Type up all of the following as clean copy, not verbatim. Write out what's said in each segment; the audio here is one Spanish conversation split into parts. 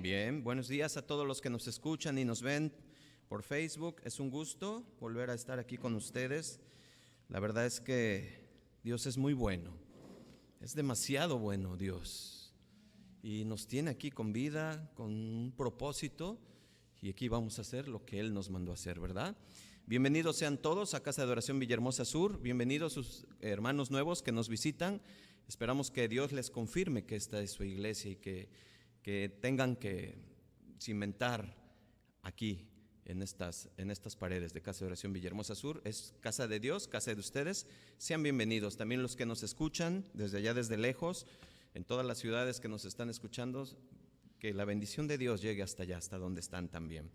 Bien, buenos días a todos los que nos escuchan y nos ven por Facebook. Es un gusto volver a estar aquí con ustedes. La verdad es que Dios es muy bueno, es demasiado bueno Dios. Y nos tiene aquí con vida, con un propósito, y aquí vamos a hacer lo que Él nos mandó a hacer, ¿verdad? Bienvenidos sean todos a Casa de Oración Villahermosa Sur, bienvenidos sus hermanos nuevos que nos visitan. Esperamos que Dios les confirme que esta es su iglesia y que tengan que cimentar aquí en estas paredes de Casa de Oración Villahermosa Sur. Es casa de Dios, casa de ustedes. Sean bienvenidos. También los que nos escuchan desde allá, desde lejos, en todas las ciudades que nos están escuchando, que la bendición de Dios llegue hasta allá, hasta donde están también.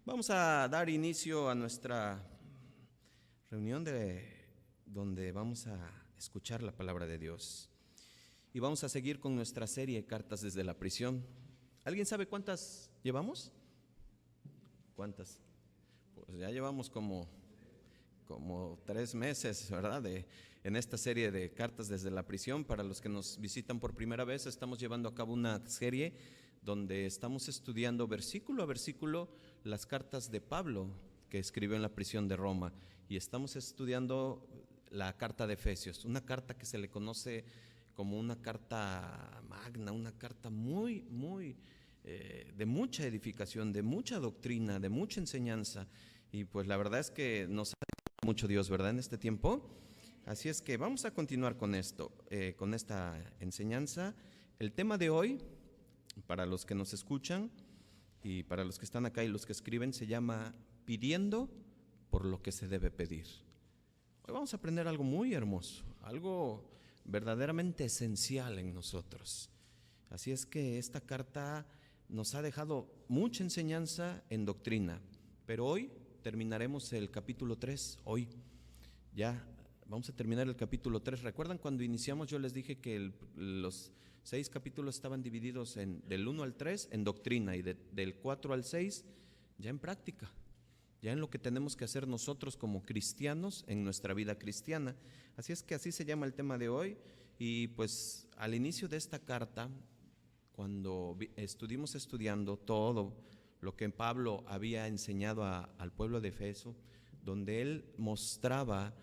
Vamos a dar inicio a nuestra reunión donde vamos a escuchar la palabra de Dios. Y vamos a seguir con nuestra serie Cartas desde la prisión. ¿Alguien sabe cuántas llevamos? ¿Cuántas? Pues ya llevamos como 3 meses, ¿verdad? En esta serie de Cartas desde la prisión. Para los que nos visitan por primera vez, estamos llevando a cabo una serie donde estamos estudiando versículo a versículo las cartas de Pablo que escribió en la prisión de Roma. Y estamos estudiando la carta de Efesios, una carta que se le conoce como una carta magna, una carta muy de mucha edificación, de mucha doctrina, de mucha enseñanza. Y pues la verdad es que nos ha ayudado mucho Dios, ¿verdad?, en este tiempo. Así es que vamos a continuar con esto, con esta enseñanza. El tema de hoy, para los que nos escuchan y para los que están acá y los que escriben, se llama Pidiendo por lo que se debe pedir. Hoy vamos a aprender algo muy hermoso, algo verdaderamente esencial en nosotros. Así es que esta carta nos ha dejado mucha enseñanza en doctrina, pero hoy terminaremos el capítulo 3, hoy ya vamos a terminar el capítulo 3. ¿Recuerdan cuando iniciamos yo les dije que los 6 capítulos estaban divididos del 1 al 3 en doctrina y del 4 al 6 ya en práctica? Ya en lo que tenemos que hacer nosotros como cristianos en nuestra vida cristiana. Así es que así se llama el tema de hoy. Y pues al inicio de esta carta, cuando estuvimos estudiando todo lo que Pablo había enseñado al pueblo de Efeso, donde él mostraba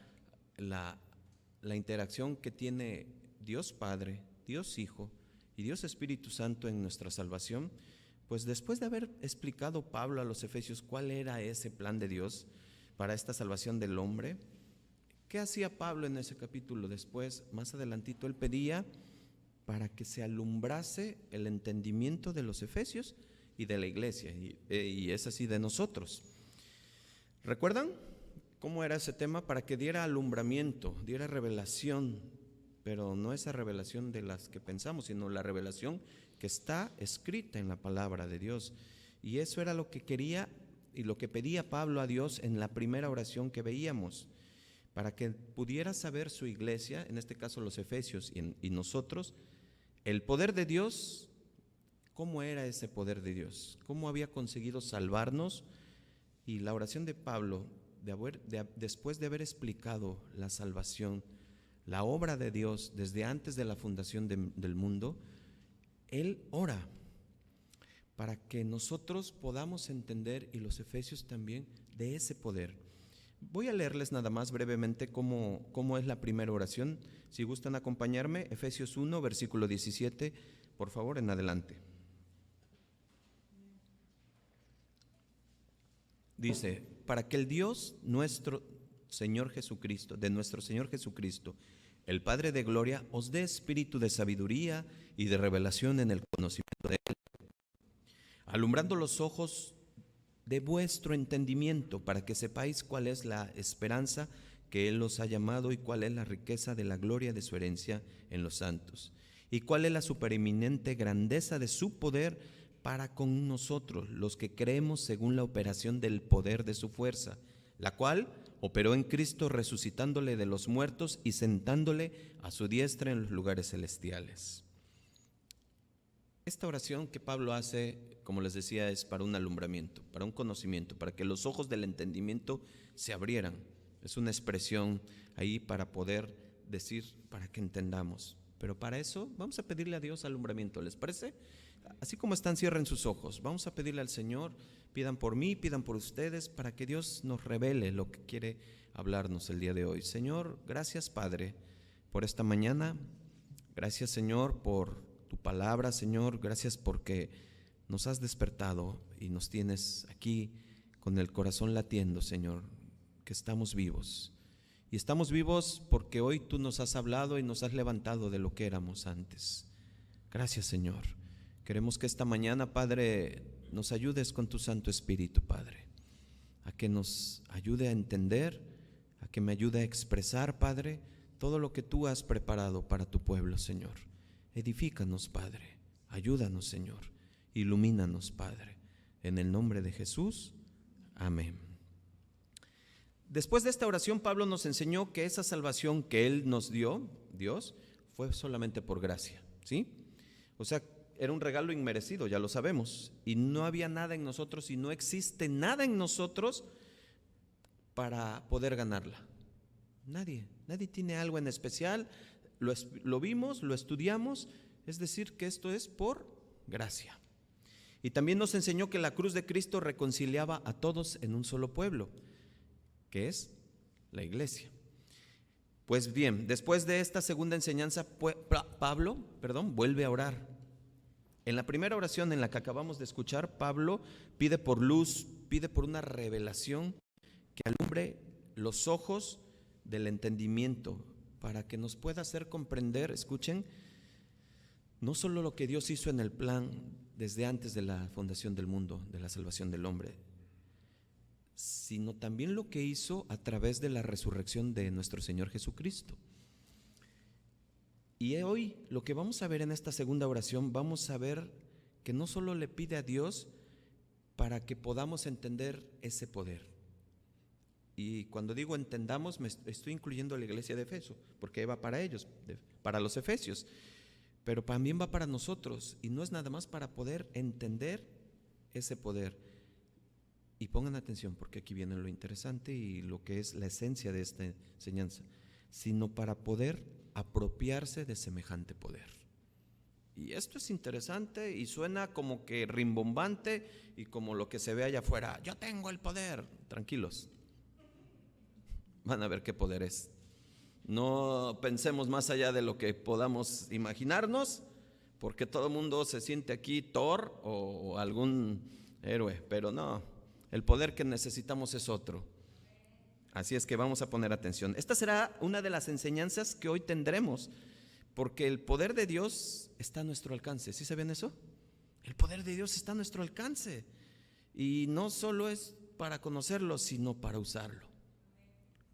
la interacción que tiene Dios Padre, Dios Hijo y Dios Espíritu Santo en nuestra salvación, pues después de haber explicado Pablo a los efesios cuál era ese plan de Dios para esta salvación del hombre, ¿qué hacía Pablo en ese capítulo? Después, más adelantito, él pedía para que se alumbrase el entendimiento de los efesios y de la iglesia, y es así de nosotros. ¿Recuerdan cómo era ese tema? Para que diera alumbramiento, diera revelación, pero no esa revelación de las que pensamos, sino la revelación que está escrita en la palabra de Dios. Y eso era lo que quería y lo que pedía Pablo a Dios en la primera oración que veíamos, para que pudiera saber su iglesia, en este caso los efesios y nosotros, el poder de Dios. ¿Cómo era ese poder de Dios? ¿Cómo había conseguido salvarnos? Y la oración de Pablo, después de haber explicado la salvación, la obra de Dios desde antes de la fundación del mundo, él ora para que nosotros podamos entender, y los efesios también, de ese poder. Voy a leerles nada más brevemente cómo es la primera oración. Si gustan acompañarme, Efesios 1, versículo 17, por favor, en adelante. Dice: para que el Dios de nuestro Señor Jesucristo, el Padre de gloria, os dé espíritu de sabiduría y de revelación en el conocimiento de Él, alumbrando los ojos de vuestro entendimiento, para que sepáis cuál es la esperanza que Él os ha llamado y cuál es la riqueza de la gloria de su herencia en los santos, y cuál es la supereminente grandeza de su poder para con nosotros, los que creemos, según la operación del poder de su fuerza, la cual operó en Cristo, resucitándole de los muertos y sentándole a su diestra en los lugares celestiales. Esta oración que Pablo hace, como les decía, es para un alumbramiento, para un conocimiento, para que los ojos del entendimiento se abrieran. Es una expresión ahí para poder decir, para que entendamos. Pero para eso vamos a pedirle a Dios alumbramiento, ¿les parece? Así como están, cierren sus ojos. Vamos a pedirle al Señor, pidan por mí, pidan por ustedes, para que Dios nos revele lo que quiere hablarnos el día de hoy. Señor, gracias Padre por esta mañana. Gracias Señor por tu palabra, Señor. Gracias porque nos has despertado y nos tienes aquí con el corazón latiendo, Señor, que estamos vivos. Y estamos vivos porque hoy tú nos has hablado y nos has levantado de lo que éramos antes. Gracias, Señor. Queremos que esta mañana, Padre, nos ayudes con tu Santo Espíritu, Padre, a que nos ayude a entender, a que me ayude a expresar, Padre, todo lo que tú has preparado para tu pueblo, Señor. Edifícanos, Padre. Ayúdanos, Señor. Ilumínanos, Padre. En el nombre de Jesús. Amén. Después de esta oración, Pablo nos enseñó que esa salvación que Él nos dio, Dios, fue solamente por gracia, ¿sí? O sea, era un regalo inmerecido, ya lo sabemos, y no había nada en nosotros y no existe nada en nosotros para poder ganarla. Nadie tiene algo en especial, lo vimos, lo estudiamos, es decir, que esto es por gracia. Y también nos enseñó que la cruz de Cristo reconciliaba a todos en un solo pueblo, que es la iglesia. Pues bien, después de esta segunda enseñanza, Pablo vuelve a orar. En la primera oración en la que acabamos de escuchar, Pablo pide por luz, pide por una revelación que alumbre los ojos del entendimiento para que nos pueda hacer comprender, escuchen, no solo lo que Dios hizo en el plan desde antes de la fundación del mundo, de la salvación del hombre, sino también lo que hizo a través de la resurrección de nuestro Señor Jesucristo. Y hoy lo que vamos a ver en esta segunda oración, vamos a ver que no solo le pide a Dios para que podamos entender ese poder. Y cuando digo entendamos, me estoy incluyendo a la iglesia de Efeso, porque va para ellos, para los efesios, pero también va para nosotros, y no es nada más para poder entender ese poder. Y pongan atención porque aquí viene lo interesante y lo que es la esencia de esta enseñanza, sino para poder apropiarse de semejante poder. Y esto es interesante y suena como que rimbombante y como lo que se ve allá afuera. Yo tengo el poder. Tranquilos, van a ver qué poder es. No pensemos más allá de lo que podamos imaginarnos, porque todo el mundo se siente aquí Thor o algún héroe, pero no. El poder que necesitamos es otro. Así es que vamos a poner atención. Esta será una de las enseñanzas que hoy tendremos, porque el poder de Dios está a nuestro alcance. ¿Sí saben eso? El poder de Dios está a nuestro alcance. Y no solo es para conocerlo, sino para usarlo.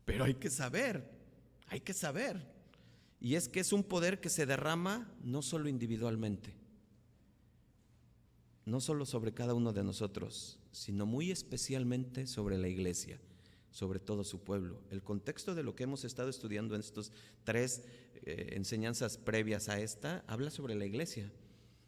Pero hay que saber. Y es que es un poder que se derrama no solo individualmente, no solo sobre cada uno de nosotros, sino muy especialmente sobre la iglesia, sobre todo su pueblo. El contexto de lo que hemos estado estudiando en estos 3 enseñanzas previas a esta, habla sobre la iglesia.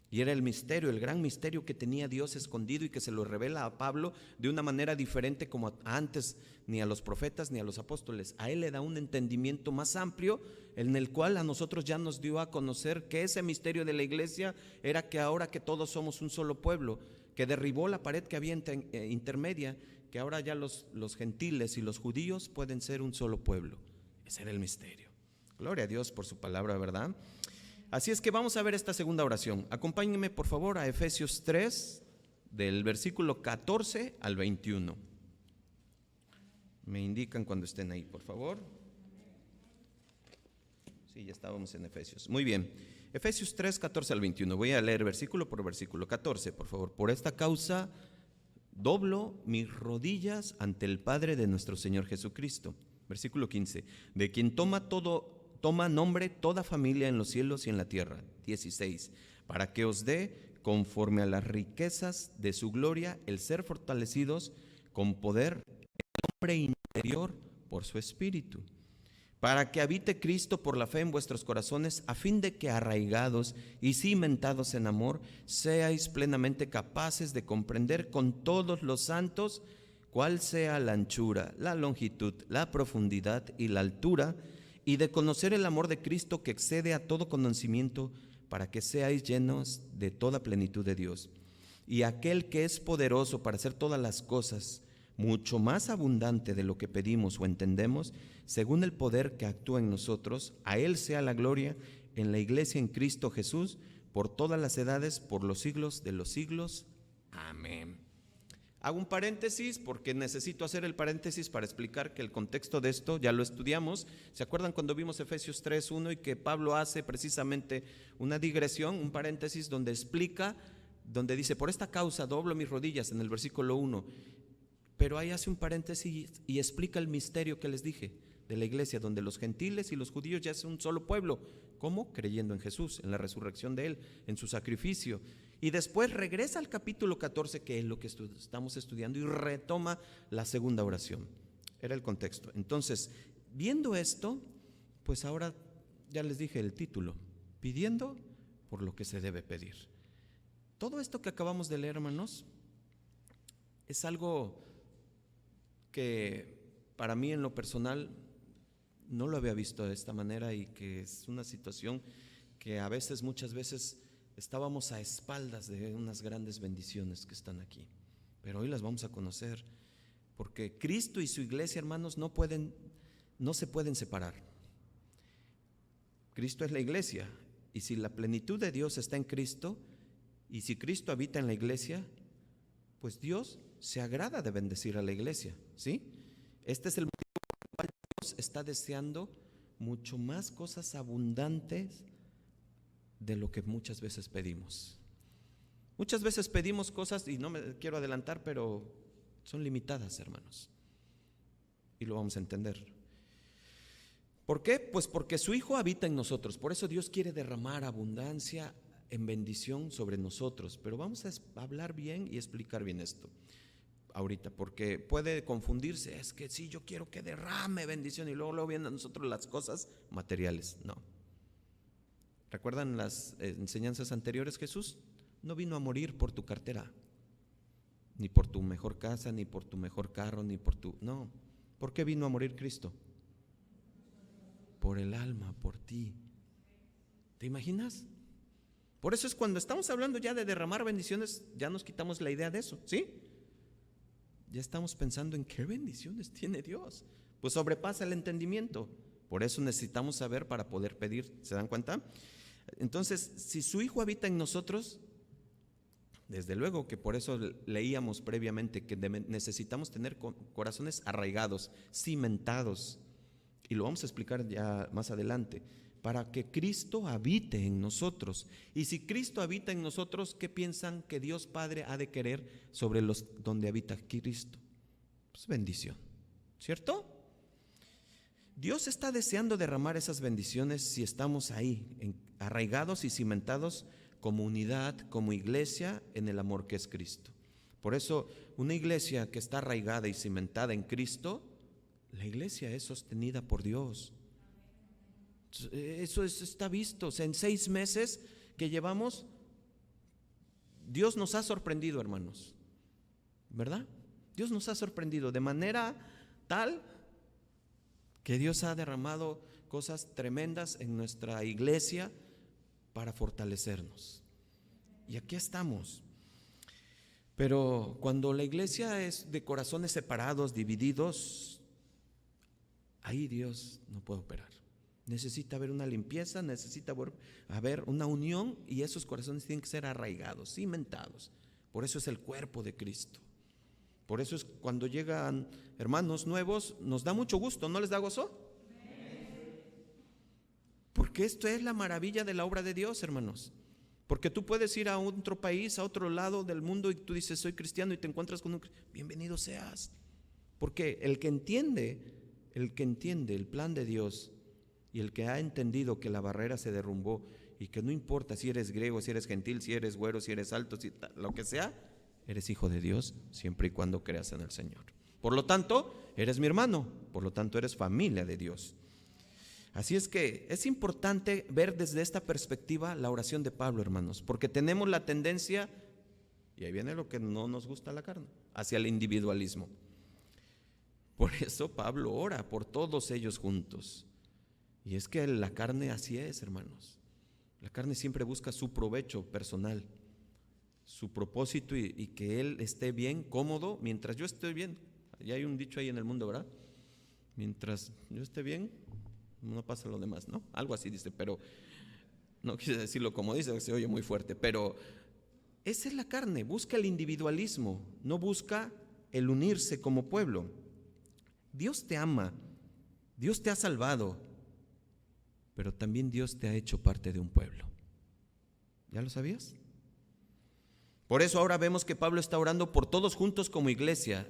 Y era el misterio, el gran misterio que tenía Dios escondido y que se lo revela a Pablo de una manera diferente como antes, ni a los profetas ni a los apóstoles. A él le da un entendimiento más amplio en el cual a nosotros ya nos dio a conocer que ese misterio de la iglesia era que ahora que todos somos un solo pueblo, que derribó la pared que había intermedia, que ahora ya los gentiles y los judíos pueden ser un solo pueblo. Ese era el misterio. Gloria a Dios por su palabra, ¿verdad? Así es que vamos a ver esta segunda oración. Acompáñenme por favor a Efesios 3, del versículo 14 al 21. Me indican cuando estén ahí, por favor. Sí, ya estábamos en Efesios. Muy bien. Efesios 3, 14 al 21. Voy a leer versículo por versículo. 14, por favor. Por esta causa doblo mis rodillas ante el Padre de nuestro Señor Jesucristo. Versículo 15. De quien toma nombre toda familia en los cielos y en la tierra. 16. Para que os dé, conforme a las riquezas de su gloria, el ser fortalecidos con poder el hombre interior por su espíritu, para que habite Cristo por la fe en vuestros corazones, a fin de que arraigados y cimentados en amor, seáis plenamente capaces de comprender con todos los santos cuál sea la anchura, la longitud, la profundidad y la altura, y de conocer el amor de Cristo que excede a todo conocimiento, para que seáis llenos de toda plenitud de Dios. Y aquel que es poderoso para hacer todas las cosas, mucho más abundante de lo que pedimos o entendemos, según el poder que actúa en nosotros, a Él sea la gloria en la iglesia en Cristo Jesús, por todas las edades, por los siglos de los siglos. Amén. Hago un paréntesis porque necesito hacer el paréntesis para explicar que el contexto de esto ya lo estudiamos. ¿Se acuerdan cuando vimos Efesios 3:1 y que Pablo hace precisamente una digresión, un paréntesis donde explica, donde dice, por esta causa doblo mis rodillas en el versículo 1, pero ahí hace un paréntesis y explica el misterio que les dije de la iglesia, donde los gentiles y los judíos ya son un solo pueblo. ¿Cómo? Creyendo en Jesús, en la resurrección de Él, en su sacrificio. Y después regresa al capítulo 14, que es lo que estamos estudiando, y retoma la segunda oración. Era el contexto. Entonces, viendo esto, pues ahora ya les dije el título, pidiendo por lo que se debe pedir. Todo esto que acabamos de leer, hermanos, es algo que para mí en lo personal no lo había visto de esta manera, y que es una situación que a veces, muchas veces, estábamos a espaldas de unas grandes bendiciones que están aquí, pero hoy las vamos a conocer, porque Cristo y su iglesia, hermanos, no se pueden separar. Cristo es la iglesia, y si la plenitud de Dios está en Cristo, y si Cristo habita en la iglesia, pues Dios se agrada de bendecir a la iglesia, ¿sí? Este es el motivo por el cual Dios está deseando mucho más cosas abundantes de lo que muchas veces pedimos. Muchas veces pedimos cosas, y no me quiero adelantar, pero son limitadas, hermanos, y lo vamos a entender. ¿Por qué? Pues porque su Hijo habita en nosotros. Por eso Dios quiere derramar abundancia en bendición sobre nosotros. Pero vamos a hablar bien y explicar bien esto ahorita, porque puede confundirse. Es que sí, yo quiero que derrame bendición, y luego vienen a nosotros las cosas materiales. No. ¿Recuerdan las enseñanzas anteriores? Jesús no vino a morir por tu cartera, ni por tu mejor casa, ni por tu mejor carro, ni por tu... No. ¿Por qué vino a morir Cristo? Por el alma, por ti. ¿Te imaginas? Por eso es cuando estamos hablando ya de derramar bendiciones, ya nos quitamos la idea de eso, ¿sí? Ya estamos pensando en qué bendiciones tiene Dios. Pues sobrepasa el entendimiento. Por eso necesitamos saber para poder pedir. ¿Se dan cuenta? Entonces, si su Hijo habita en nosotros, desde luego que por eso leíamos previamente que necesitamos tener corazones arraigados, cimentados, y lo vamos a explicar ya más adelante, para que Cristo habite en nosotros. Y si Cristo habita en nosotros, ¿qué piensan que Dios Padre ha de querer sobre los donde habita Cristo? Pues bendición, ¿cierto? Dios está deseando derramar esas bendiciones si estamos ahí, arraigados y cimentados como unidad, como iglesia, en el amor que es Cristo. Por eso, una iglesia que está arraigada y cimentada en Cristo, la iglesia es sostenida por Dios. Eso está visto. O sea, en 6 meses que llevamos, Dios nos ha sorprendido, hermanos, ¿verdad? Dios nos ha sorprendido de manera tal que Dios ha derramado cosas tremendas en nuestra iglesia para fortalecernos. Y aquí estamos. Pero cuando la iglesia es de corazones separados, divididos, ahí Dios no puede operar. Necesita haber una limpieza, necesita haber una unión, y esos corazones tienen que ser arraigados, cimentados. Por eso es el cuerpo de Cristo. Por eso es cuando llegan hermanos nuevos, nos da mucho gusto, ¿no les da gozo? Porque esto es la maravilla de la obra de Dios, hermanos. Porque tú puedes ir a otro país, a otro lado del mundo, y tú dices, soy cristiano, y te encuentras con un cristiano. Bienvenido seas. Porque el que entiende el plan de Dios, y el que ha entendido que la barrera se derrumbó, y que no importa si eres griego, si eres gentil, si eres güero, si eres alto, lo que sea, eres hijo de Dios siempre y cuando creas en el Señor. Por lo tanto, eres mi hermano, por lo tanto eres familia de Dios. Así es que es importante ver desde esta perspectiva la oración de Pablo, hermanos, porque tenemos la tendencia, y ahí viene lo que no nos gusta a la carne, hacia el individualismo. Por eso Pablo ora por todos ellos juntos. Y es que la carne así es, hermanos. La carne siempre busca su provecho personal, su propósito y que él esté bien, cómodo, mientras yo esté bien. Ya hay un dicho ahí en el mundo, ¿verdad? Mientras yo esté bien, no pasa lo demás, ¿no? Algo así dice, pero no quise decirlo como dice, se oye muy fuerte, pero esa es la carne, busca el individualismo, no busca el unirse como pueblo. Dios te ama, Dios te ha salvado, pero también Dios te ha hecho parte de un pueblo. ¿Ya lo sabías? Por eso ahora vemos que Pablo está orando por todos juntos como iglesia.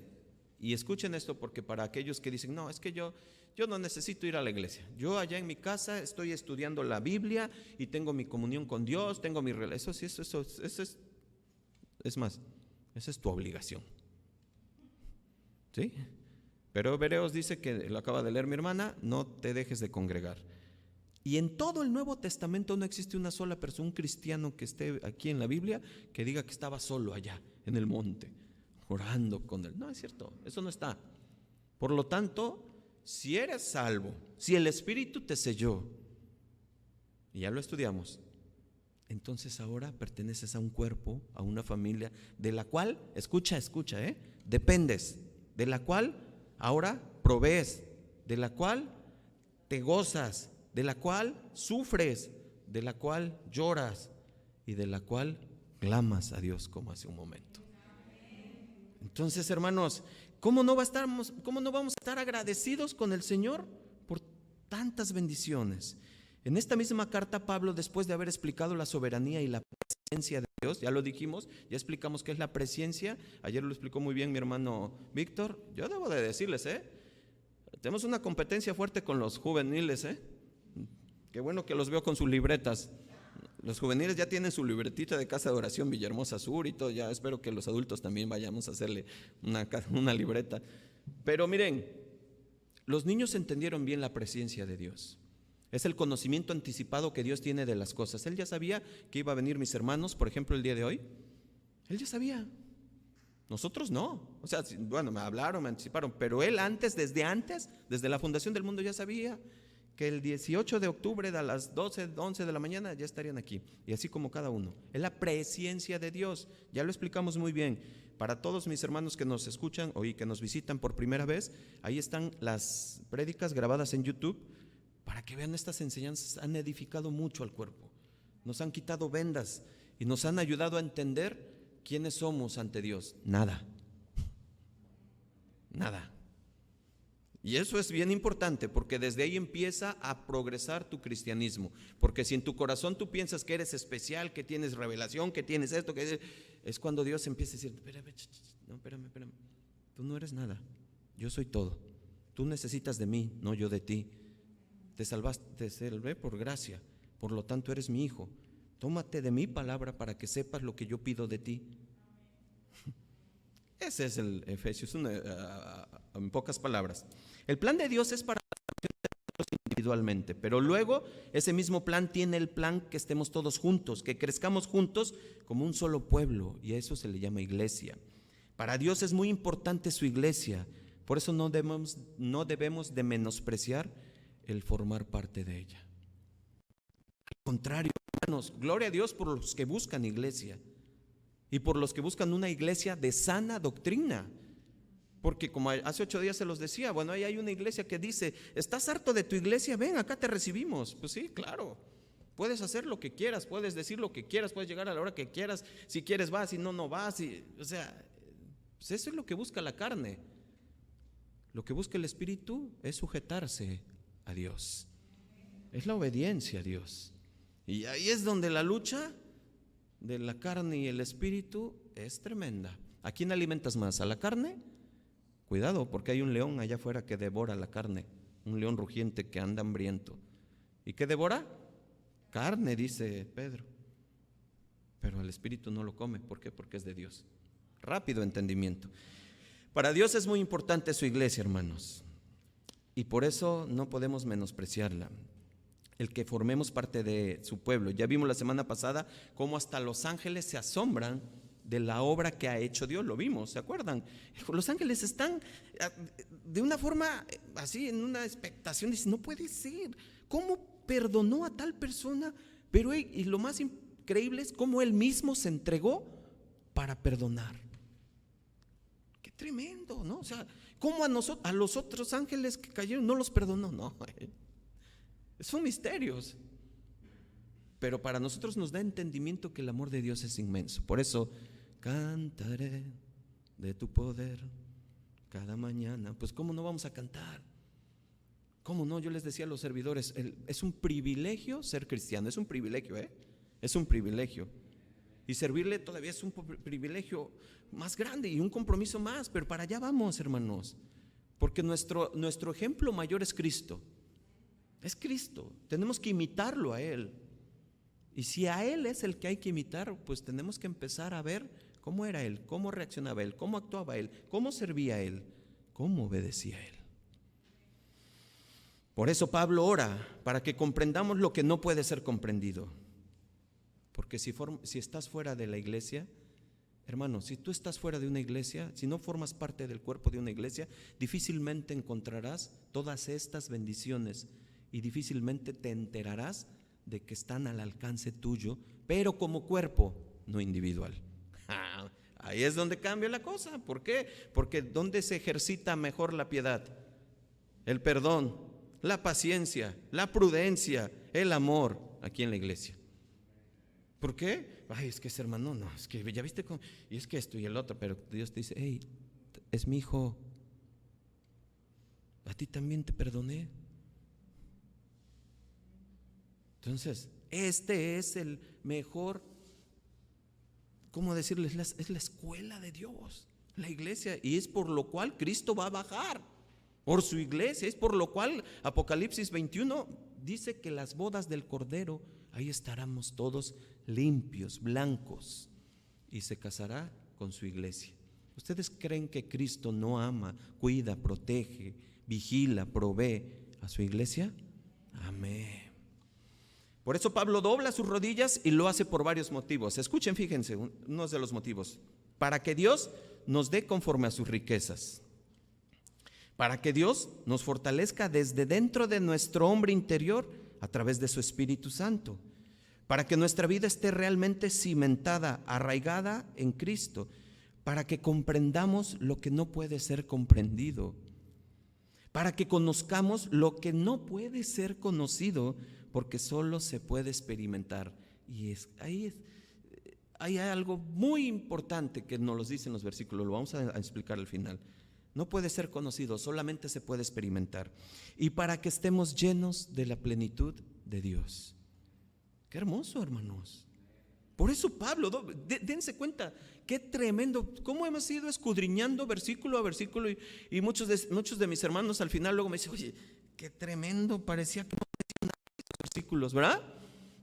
Y escuchen esto, porque para aquellos que dicen, no, es que yo no necesito ir a la iglesia. Yo allá en mi casa estoy estudiando la Biblia y tengo mi comunión con Dios, tengo mi relación. Eso es más, esa es tu obligación. ¿Sí? Pero Hebreos dice, que lo acaba de leer mi hermana, no te dejes de congregar. Y en todo el Nuevo Testamento no existe una sola persona, un cristiano que esté aquí en la Biblia, que diga que estaba solo allá en el monte, orando con él. No es cierto, eso no está. Por lo tanto, si eres salvo, si el Espíritu te selló, y ya lo estudiamos, entonces ahora perteneces a un cuerpo, a una familia, de la cual, escucha, dependes, de la cual ahora provees, de la cual te gozas, de la cual sufres, de la cual lloras y de la cual clamas a Dios como hace un momento. Entonces, hermanos, ¿cómo no vamos a estar agradecidos con el Señor por tantas bendiciones? En esta misma carta, Pablo, después de haber explicado la soberanía y la presencia de Dios, ya lo dijimos, ya explicamos qué es la presencia. Ayer lo explicó muy bien mi hermano Víctor. Yo debo de decirles, tenemos una competencia fuerte con los juveniles, Qué bueno que los veo con sus libretas. Los juveniles ya tienen su libretita de Casa de Oración Villahermosa Sur y todo. Ya espero que los adultos también vayamos a hacerle una libreta. Pero miren, los niños entendieron bien la presencia de Dios. Es el conocimiento anticipado que Dios tiene de las cosas. Él ya sabía que iba a venir mis hermanos, por ejemplo, el día de hoy. Él ya sabía. Nosotros no. O sea, bueno, me hablaron, me anticiparon, pero él desde la fundación del mundo ya sabía que el 18 de octubre a las 11 de la mañana ya estarían aquí, y así como cada uno. Es la presencia de Dios, ya lo explicamos muy bien. Para todos mis hermanos que nos escuchan y que nos visitan por primera vez, ahí están las prédicas grabadas en YouTube, para que vean estas enseñanzas. Han edificado mucho al cuerpo, nos han quitado vendas y nos han ayudado a entender quiénes somos ante Dios. Nada. Y eso es bien importante, porque desde ahí empieza a progresar tu cristianismo. Porque si en tu corazón tú piensas que eres especial, que tienes revelación, que tienes esto, es cuando Dios empieza a decir, espérame, tú no eres nada, yo soy todo. Tú necesitas de mí, no yo de ti. Te salvé por gracia, por lo tanto eres mi hijo. Tómate de mi palabra para que sepas lo que yo pido de ti. Ese es el Efesios, en pocas palabras. El plan de Dios es para individualmente, pero luego ese mismo plan tiene el plan que estemos todos juntos, que crezcamos juntos como un solo pueblo, y a eso se le llama iglesia. Para Dios es muy importante su iglesia, por eso no debemos de menospreciar el formar parte de ella. Al contrario, hermanos, gloria a Dios por los que buscan iglesia y por los que buscan una iglesia de sana doctrina. Porque como hace 8 días se los decía, bueno, ahí hay una iglesia que dice, ¿estás harto de tu iglesia? Ven, acá te recibimos. Pues sí, claro, puedes hacer lo que quieras, puedes decir lo que quieras, puedes llegar a la hora que quieras, si quieres vas, si no, no vas. O sea, pues eso es lo que busca la carne. Lo que busca el Espíritu es sujetarse a Dios, es la obediencia a Dios. Y ahí es donde la lucha de la carne y el Espíritu es tremenda. ¿A quién alimentas más? ¿A la carne? Cuidado, porque hay un león allá afuera que devora la carne, un león rugiente que anda hambriento. ¿Y qué devora? Carne, dice Pedro. Pero el Espíritu no lo come. ¿Por qué? Porque es de Dios. Rápido entendimiento. Para Dios es muy importante su iglesia, hermanos, y por eso no podemos menospreciarla, el que formemos parte de su pueblo. Ya vimos la semana pasada cómo hasta los ángeles se asombran de la obra que ha hecho Dios, lo vimos, ¿se acuerdan? Los ángeles están de una forma así, en una expectación, dicen, no puede ser, ¿Cómo perdonó a tal persona? Pero y lo más increíble es cómo él mismo se entregó para perdonar. Qué tremendo, ¿no? O sea, ¿cómo a los otros ángeles que cayeron no los perdonó? No, son misterios. Pero para nosotros nos da entendimiento que el amor de Dios es inmenso. Por eso, cantaré de tu poder cada mañana. Pues ¿cómo no vamos a cantar? ¿Cómo no? Yo les decía a los servidores, es un privilegio ser cristiano, es un privilegio, es un privilegio. Y servirle todavía es un privilegio más grande y un compromiso más, pero para allá vamos, hermanos. Porque nuestro ejemplo mayor es Cristo. Es Cristo, tenemos que imitarlo a Él. Y si a Él es el que hay que imitar, pues tenemos que empezar a ver cómo era Él, cómo reaccionaba Él, cómo actuaba Él, cómo servía Él, cómo obedecía Él. Por eso Pablo ora para que comprendamos lo que no puede ser comprendido. Porque si estás fuera de la iglesia, hermano, si tú estás fuera de una iglesia, si no formas parte del cuerpo de una iglesia, difícilmente encontrarás todas estas bendiciones y difícilmente te enterarás de que están al alcance tuyo, pero como cuerpo, no individual. Ahí es donde cambia la cosa. ¿Por qué? Porque ¿dónde se ejercita mejor la piedad? El perdón, la paciencia, la prudencia, el amor, aquí en la iglesia. ¿Por qué? Ay, es que ese hermano, no, es que ya viste cómo, y es que esto y el otro, pero Dios te dice, hey, es mi hijo, a ti también te perdoné. Entonces, este es el mejor, ¿cómo decirles? Es la escuela de Dios, la iglesia, y es por lo cual Cristo va a bajar, por su iglesia, es por lo cual Apocalipsis 21 dice que las bodas del Cordero, ahí estaremos todos limpios, blancos, y se casará con su iglesia. ¿Ustedes creen que Cristo no ama, cuida, protege, vigila, provee a su iglesia? Amén. Por eso Pablo dobla sus rodillas y lo hace por varios motivos. Escuchen, fíjense, unos de los motivos. Para que Dios nos dé conforme a sus riquezas. Para que Dios nos fortalezca desde dentro de nuestro hombre interior a través de su Espíritu Santo. Para que nuestra vida esté realmente cimentada, arraigada en Cristo. Para que comprendamos lo que no puede ser comprendido. Para que conozcamos lo que no puede ser conocido, porque solo se puede experimentar. Y ahí hay algo muy importante que nos lo dicen los versículos, lo vamos a explicar al final. No puede ser conocido, solamente se puede experimentar. Y para que estemos llenos de la plenitud de Dios. Qué hermoso, hermanos. Por eso Pablo, dense cuenta, qué tremendo, cómo hemos ido escudriñando versículo a versículo y muchos de mis hermanos al final luego me dicen, oye, qué tremendo, parecía que no decían nada de estos versículos, ¿verdad?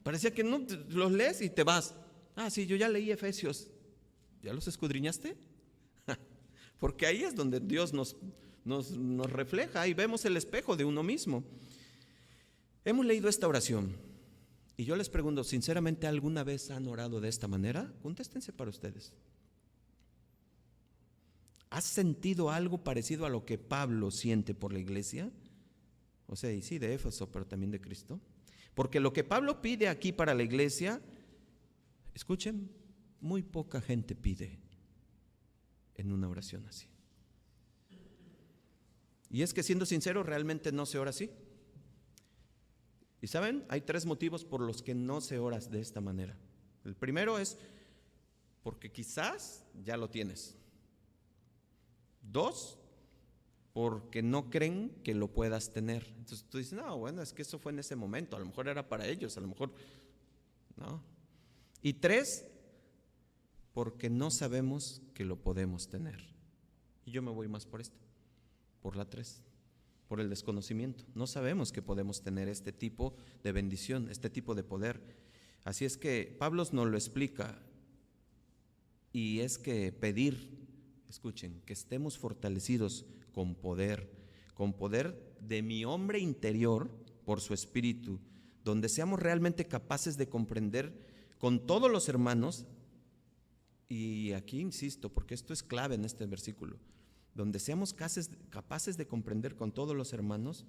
Parecía que no los lees y te vas. Ah, sí, yo ya leí Efesios. ¿Ya los escudriñaste? Porque ahí es donde Dios nos refleja y vemos el espejo de uno mismo. Hemos leído esta oración y yo les pregunto, sinceramente, ¿alguna vez han orado de esta manera? Contéstense para ustedes. ¿Has sentido algo parecido a lo que Pablo siente por la iglesia? O sea, y sí, de Éfeso, pero también de Cristo. Porque lo que Pablo pide aquí para la iglesia, escuchen, muy poca gente pide en una oración así. Y es que siendo sincero, realmente no se ora así. Y saben, hay 3 motivos por los que no se ora de esta manera. El primero es porque quizás ya lo tienes. 2, porque no creen que lo puedas tener. Entonces tú dices, no, bueno, es que eso fue en ese momento, a lo mejor era para ellos, a lo mejor no. Y 3, porque no sabemos que lo podemos tener. Y yo me voy más por esta, por la 3, por el desconocimiento. No sabemos que podemos tener este tipo de bendición, este tipo de poder. Así es que Pablo nos lo explica, y es que pedir, escuchen, que estemos fortalecidos con poder de mi hombre interior por su espíritu, donde seamos realmente capaces de comprender con todos los hermanos. Y aquí insisto, porque esto es clave en este versículo, donde seamos capaces de comprender con todos los hermanos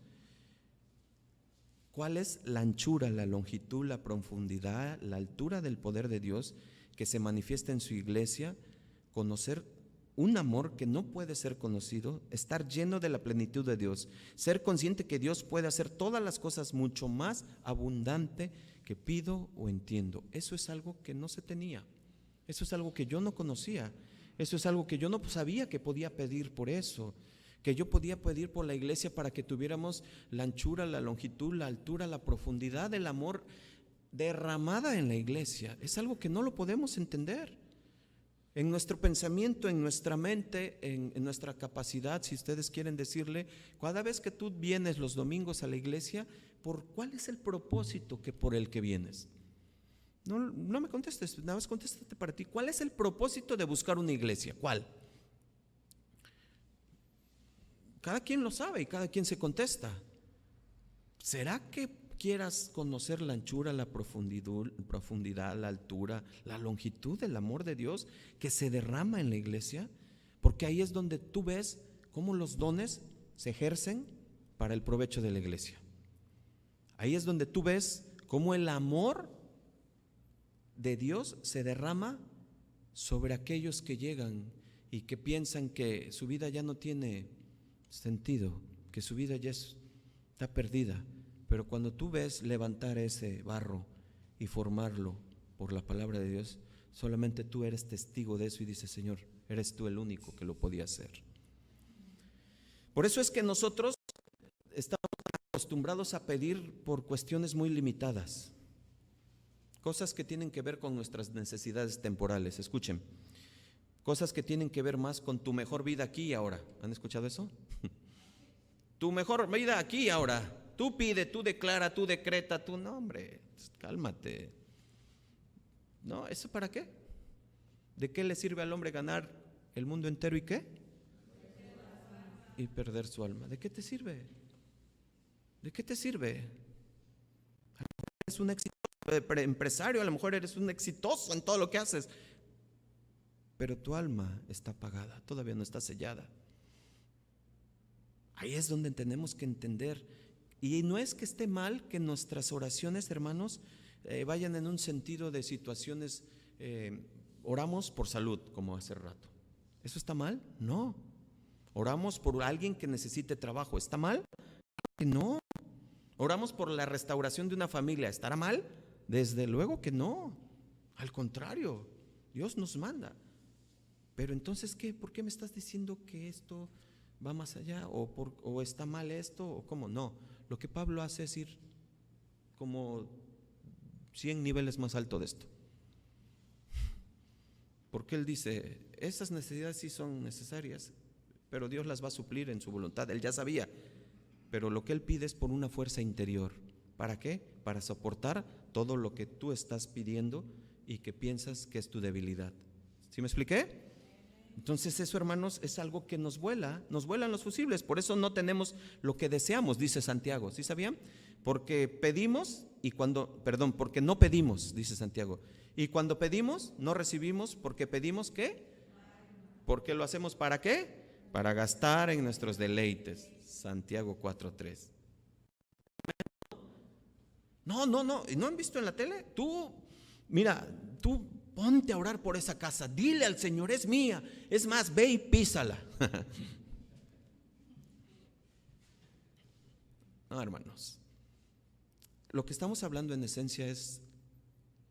¿Cuál es la anchura, la longitud, la profundidad, la altura del poder de Dios que se manifiesta en su iglesia? Conocer un amor que no puede ser conocido, estar lleno de la plenitud de Dios, ser consciente que Dios puede hacer todas las cosas mucho más abundante que pido o entiendo. Eso es algo que no se tenía, eso es algo que yo no conocía, eso es algo que yo no sabía que podía pedir por eso, que yo podía pedir por la iglesia para que tuviéramos la anchura, la longitud, la altura, la profundidad del amor derramada en la iglesia. Es algo que no lo podemos entender. En nuestro pensamiento, en nuestra mente, en nuestra capacidad, si ustedes quieren decirle, cada vez que tú vienes los domingos a la iglesia, ¿cuál es el propósito por el que vienes? No me contestes, nada más contéstate para ti. ¿Cuál es el propósito de buscar una iglesia? ¿Cuál? Cada quien lo sabe y cada quien se contesta. ¿Será que quieras conocer la anchura, la profundidad, la altura, la longitud del amor de Dios que se derrama en la iglesia? Porque ahí es donde tú ves cómo los dones se ejercen para el provecho de la iglesia. Ahí es donde tú ves cómo el amor de Dios se derrama sobre aquellos que llegan y que piensan que su vida ya no tiene sentido, que su vida ya está perdida. Pero cuando tú ves levantar ese barro y formarlo por la palabra de Dios, solamente tú eres testigo de eso y dices, Señor, eres tú el único que lo podía hacer. Por eso es que nosotros estamos acostumbrados a pedir por cuestiones muy limitadas, cosas que tienen que ver con nuestras necesidades temporales. Escuchen, cosas que tienen que ver más con tu mejor vida aquí y ahora. ¿Han escuchado eso? Tu mejor vida aquí y ahora. Tú pide, tú declara, tú decreta, tú no, hombre, cálmate. No, ¿eso para qué? ¿De qué le sirve al hombre ganar el mundo entero y qué? Y perder su alma. ¿De qué te sirve? ¿De qué te sirve? A lo mejor eres un empresario, a lo mejor eres un exitoso en todo lo que haces, pero tu alma está apagada, todavía no está sellada. Ahí es donde tenemos que entender. Y no es que esté mal que nuestras oraciones, hermanos, vayan en un sentido de situaciones, oramos por salud, como hace rato. ¿Eso está mal? No. Oramos por alguien que necesite trabajo. ¿Está mal? No. Oramos por la restauración de una familia. ¿Estará mal? Desde luego que no. Al contrario, Dios nos manda. Pero entonces, ¿qué? ¿Por qué me estás diciendo que esto va más allá? ¿O está mal esto? ¿O cómo? No. Lo que Pablo hace es ir como 100 niveles más alto de esto. Porque él dice, esas necesidades sí son necesarias, pero Dios las va a suplir en su voluntad. Él ya sabía, pero lo que él pide es por una fuerza interior. ¿Para qué? Para soportar todo lo que tú estás pidiendo y que piensas que es tu debilidad. ¿Sí me expliqué? Entonces eso, hermanos, es algo que nos vuelan los fusibles. Por eso no tenemos lo que deseamos, dice Santiago. ¿Sí sabían? Porque pedimos porque no pedimos, dice Santiago. Y cuando pedimos, no recibimos porque pedimos ¿qué? ¿Por qué lo hacemos? ¿Para qué? Para gastar en nuestros deleites. Santiago 4:3. No, ¿no han visto en la tele? Mira, tú ponte a orar por esa casa, dile al Señor, es mía, es más, ve y písala. No, hermanos, lo que estamos hablando en esencia es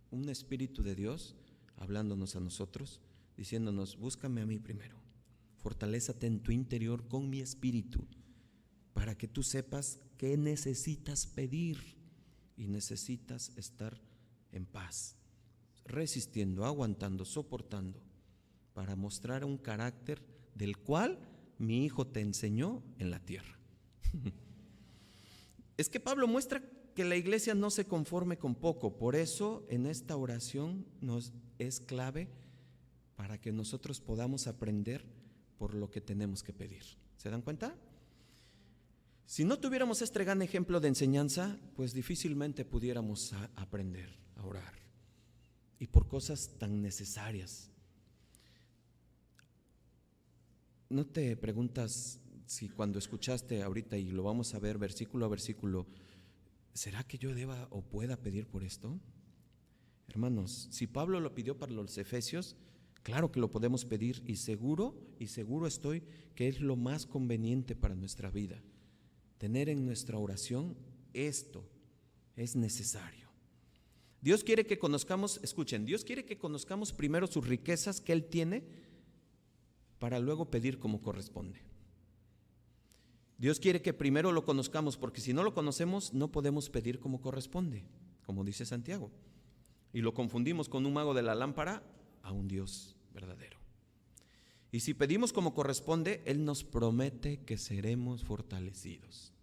un espíritu de Dios hablándonos a nosotros, diciéndonos, búscame a mí primero, fortalézate en tu interior con mi espíritu, para que tú sepas qué necesitas pedir y necesitas estar en paz, resistiendo, aguantando, soportando, para mostrar un carácter del cual mi hijo te enseñó en la tierra. Es que Pablo muestra que la iglesia no se conforme con poco, por eso en esta oración nos es clave para que nosotros podamos aprender por lo que tenemos que pedir. ¿Se dan cuenta? Si no tuviéramos este gran ejemplo de enseñanza, pues difícilmente pudiéramos aprender a orar. Y por cosas tan necesarias. ¿No te preguntas si cuando escuchaste ahorita, y lo vamos a ver versículo a versículo, ¿será que yo deba o pueda pedir por esto? Hermanos, si Pablo lo pidió para los efesios, claro que lo podemos pedir y seguro estoy que es lo más conveniente para nuestra vida. Tener en nuestra oración esto es necesario. Dios quiere que conozcamos, escuchen, Dios quiere que conozcamos primero sus riquezas que Él tiene para luego pedir como corresponde. Dios quiere que primero lo conozcamos, porque si no lo conocemos no podemos pedir como corresponde, como dice Santiago. Y lo confundimos con un mago de la lámpara a un Dios verdadero. Y si pedimos como corresponde, Él nos promete que seremos fortalecidos.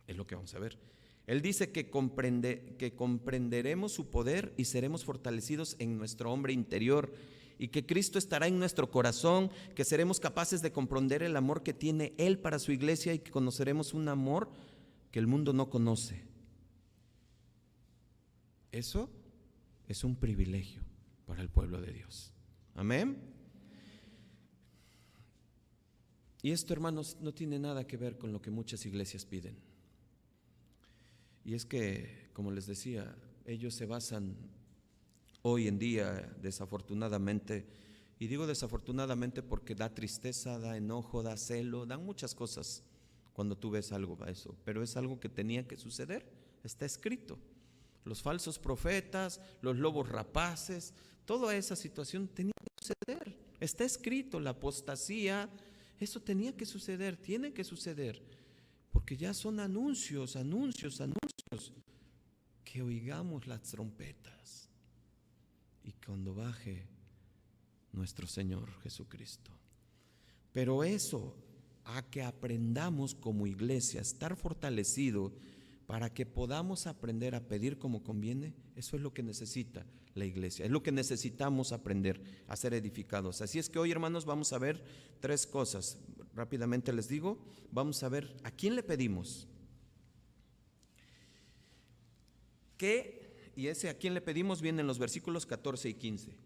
Es lo que vamos a ver. Él dice que comprenderemos su poder y seremos fortalecidos en nuestro hombre interior, y que Cristo estará en nuestro corazón, que seremos capaces de comprender el amor que tiene Él para su iglesia y que conoceremos un amor que el mundo no conoce. Eso es un privilegio para el pueblo de Dios. Amén. Y esto, hermanos, no tiene nada que ver con lo que muchas iglesias piden. Y es que, como les decía, ellos se basan hoy en día, desafortunadamente, y digo desafortunadamente porque da tristeza, da enojo, da celo, dan muchas cosas cuando tú ves algo a eso, pero es algo que tenía que suceder, está escrito. Los falsos profetas, los lobos rapaces, toda esa situación tenía que suceder, está escrito. La apostasía, eso tenía que suceder, tiene que suceder, porque ya son anuncios, que oigamos las trompetas y cuando baje nuestro Señor Jesucristo. Pero eso, a que aprendamos como iglesia, estar fortalecido para que podamos aprender a pedir como conviene, eso es lo que necesita la iglesia, es lo que necesitamos aprender a ser edificados. Así es que hoy, hermanos, vamos a ver tres cosas. Rápidamente les digo, vamos a ver a quién le pedimos. ¿Qué? Y ese a quién le pedimos viene en los versículos 14 y 15.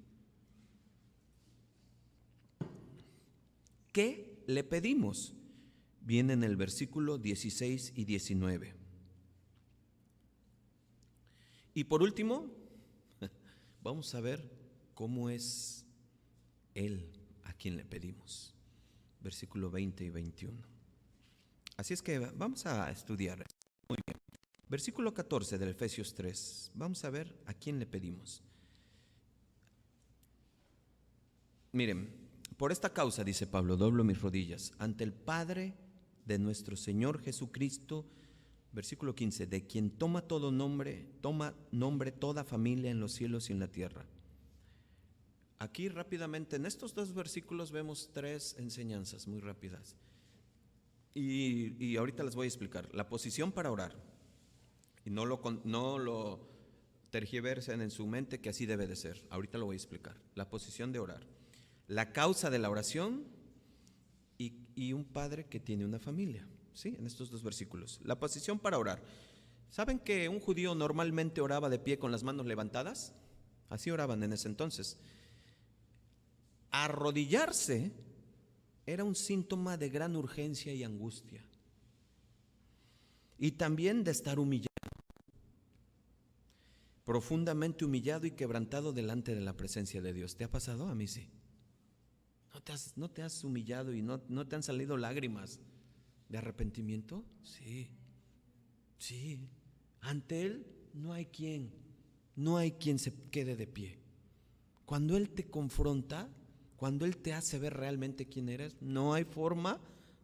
¿Qué le pedimos? Viene en el versículo 16 y 19. Y por último, vamos a ver cómo es Él a quien le pedimos. Versículo 20 y 21. Así es que vamos a estudiar. Muy bien. Versículo 14 del Efesios 3. Vamos a ver a quién le pedimos. Miren, por esta causa, dice Pablo, doblo mis rodillas ante el Padre de nuestro Señor Jesucristo. Versículo 15, de quien toma nombre toda familia en los cielos y en la tierra. Aquí rápidamente, en estos dos versículos vemos tres enseñanzas muy rápidas. Y ahorita les voy a explicar. La posición para orar. Y no lo tergiversen en su mente que así debe de ser. Ahorita lo voy a explicar. La posición de orar. La causa de la oración y un padre que tiene una familia. Sí, en estos dos versículos. La posición para orar. ¿Saben que un judío normalmente oraba de pie con las manos levantadas? Así oraban en ese entonces. Arrodillarse era un síntoma de gran urgencia y angustia. Y también de estar humillado. Profundamente humillado y quebrantado delante de la presencia de Dios. ¿Te ha pasado? A mí sí. ¿No te has humillado y no te han salido lágrimas de arrepentimiento? Sí. Ante Él no hay quien se quede de pie. Cuando Él te confronta, cuando Él te hace ver realmente quién eres, no hay forma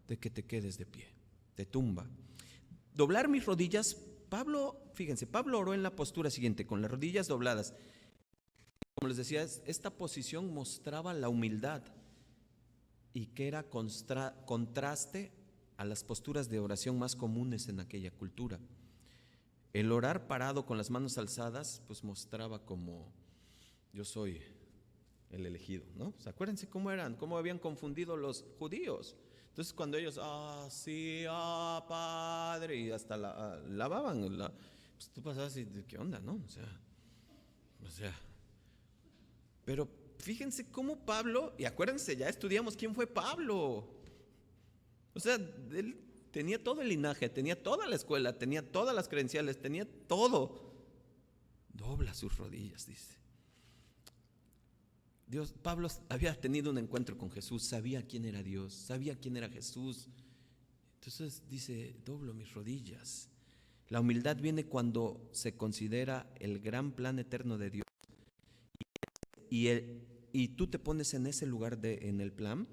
de que te quedes de pie, te tumba. Doblar mis rodillas, fíjense, Pablo oró en la postura siguiente, con las rodillas dobladas. Como les decía, esta posición mostraba la humildad y que era contraste a las posturas de oración más comunes en aquella cultura. El orar parado con las manos alzadas, pues mostraba como yo soy el elegido, ¿no? ¿Se acuérdense cómo habían confundido los judíos? Entonces cuando ellos, Padre, y hasta lavaban, pues tú pasabas y, ¿qué onda, no? O sea, pero fíjense cómo Pablo, y acuérdense, ya estudiamos quién fue Pablo. O sea, él tenía todo el linaje, tenía toda la escuela, tenía todas las credenciales, tenía todo. Dobla sus rodillas, dice. Pablo había tenido un encuentro con Jesús, sabía quién era Dios, sabía quién era Jesús. Entonces dice, doblo mis rodillas. La humildad viene cuando se considera el gran plan eterno de Dios y tú te pones en ese lugar en el plan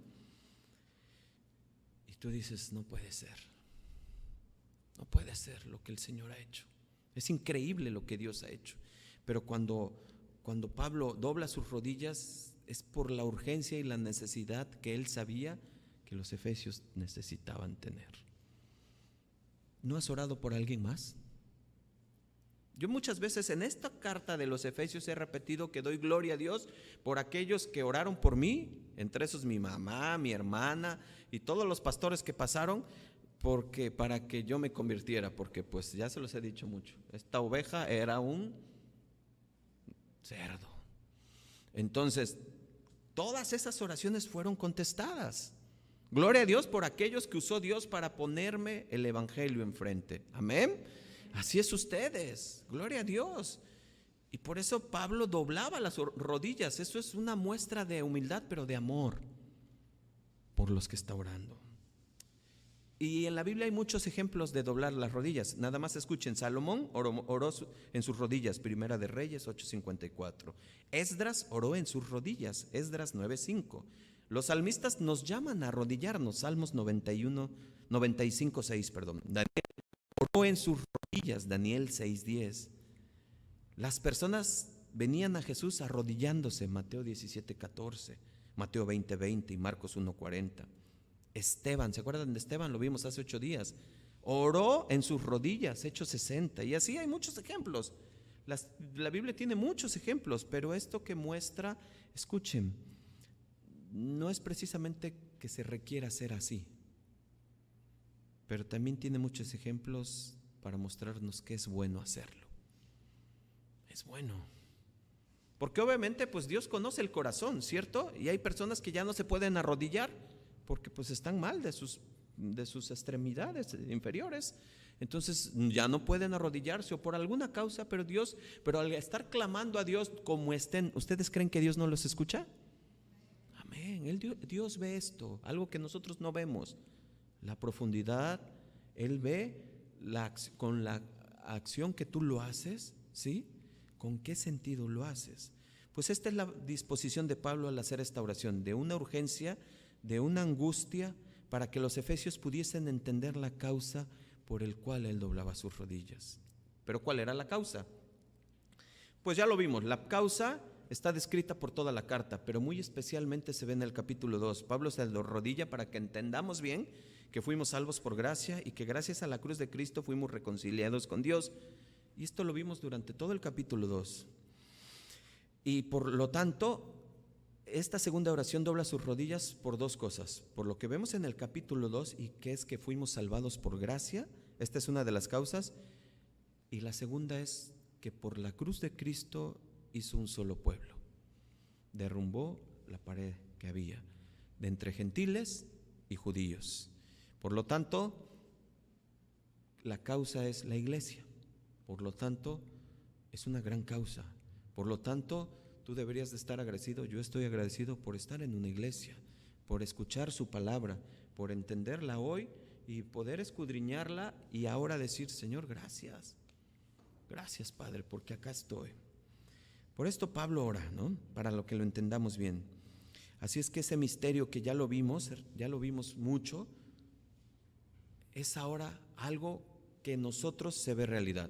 y tú dices, no puede ser lo que el Señor ha hecho. Es increíble lo que Dios ha hecho. Pero cuando Pablo dobla sus rodillas es por la urgencia y la necesidad que él sabía que los efesios necesitaban tener. ¿No has orado por alguien más? Yo muchas veces en esta carta de los Efesios he repetido que doy gloria a Dios por aquellos que oraron por mí, entre esos mi mamá, mi hermana y todos los pastores que pasaron, porque para que yo me convirtiera, porque pues ya se los he dicho mucho, esta oveja era un cerdo. Entonces, todas esas oraciones fueron contestadas. Gloria a Dios por aquellos que usó Dios para ponerme el evangelio enfrente. Amén. Así es ustedes, gloria a Dios. Y por eso Pablo doblaba las rodillas. Eso es una muestra de humildad, pero de amor por los que está orando. Y en la Biblia hay muchos ejemplos de doblar las rodillas. Nada más escuchen, Salomón oró en sus rodillas, Primera de Reyes 8:54. Esdras oró en sus rodillas, Esdras 9:5. Los salmistas nos llaman a arrodillarnos, Salmos 95:6. Daniel oró en sus rodillas, Daniel 6:10. Las personas venían a Jesús arrodillándose, Mateo 17:14, Mateo 20:20 y Marcos 1:40. Esteban, ¿se acuerdan de Esteban? Lo vimos hace 8 días. Oró en sus rodillas, Hechos 60. Y así hay muchos ejemplos. La Biblia tiene muchos ejemplos, pero esto que muestra, escuchen, no es precisamente que se requiera ser así, pero también tiene muchos ejemplos para mostrarnos que es bueno hacerlo. Es bueno. Porque obviamente pues Dios conoce el corazón, ¿cierto? Y hay personas que ya no se pueden arrodillar porque pues están mal de sus extremidades inferiores. Entonces ya no pueden arrodillarse o por alguna causa, pero al estar clamando a Dios como estén, ¿ustedes creen que Dios no los escucha? Amén. Dios ve esto, algo que nosotros no vemos. La profundidad, Él ve con la acción que tú lo haces, ¿sí? ¿Con qué sentido lo haces? Pues esta es la disposición de Pablo al hacer esta oración, de una urgencia, de una angustia, para que los efesios pudiesen entender la causa por el cual él doblaba sus rodillas. ¿Pero cuál era la causa? Pues ya lo vimos, la causa está descrita por toda la carta, pero muy especialmente se ve en el capítulo 2. Pablo se lo arrodilla para que entendamos bien que fuimos salvos por gracia y que gracias a la cruz de Cristo fuimos reconciliados con Dios. Y esto lo vimos durante todo el capítulo 2. Y por lo tanto, esta segunda oración dobla sus rodillas por dos cosas. Por lo que vemos en el capítulo 2, y que es que fuimos salvados por gracia. Esta es una de las causas. Y la segunda es que por la cruz de Cristo hizo un solo pueblo. Derrumbó la pared que había de entre gentiles y judíos. Por lo tanto, la causa es la iglesia. Por lo tanto, es una gran causa. Por lo tanto, tú deberías de estar agradecido. Yo estoy agradecido por estar en una iglesia, por escuchar su palabra, por entenderla hoy y poder escudriñarla y ahora decir, Señor, gracias. Gracias, Padre, porque acá estoy. Por esto Pablo ora, ¿no? Para lo que lo entendamos bien. Así es que ese misterio que ya lo vimos mucho, es ahora algo que en nosotros se ve realidad.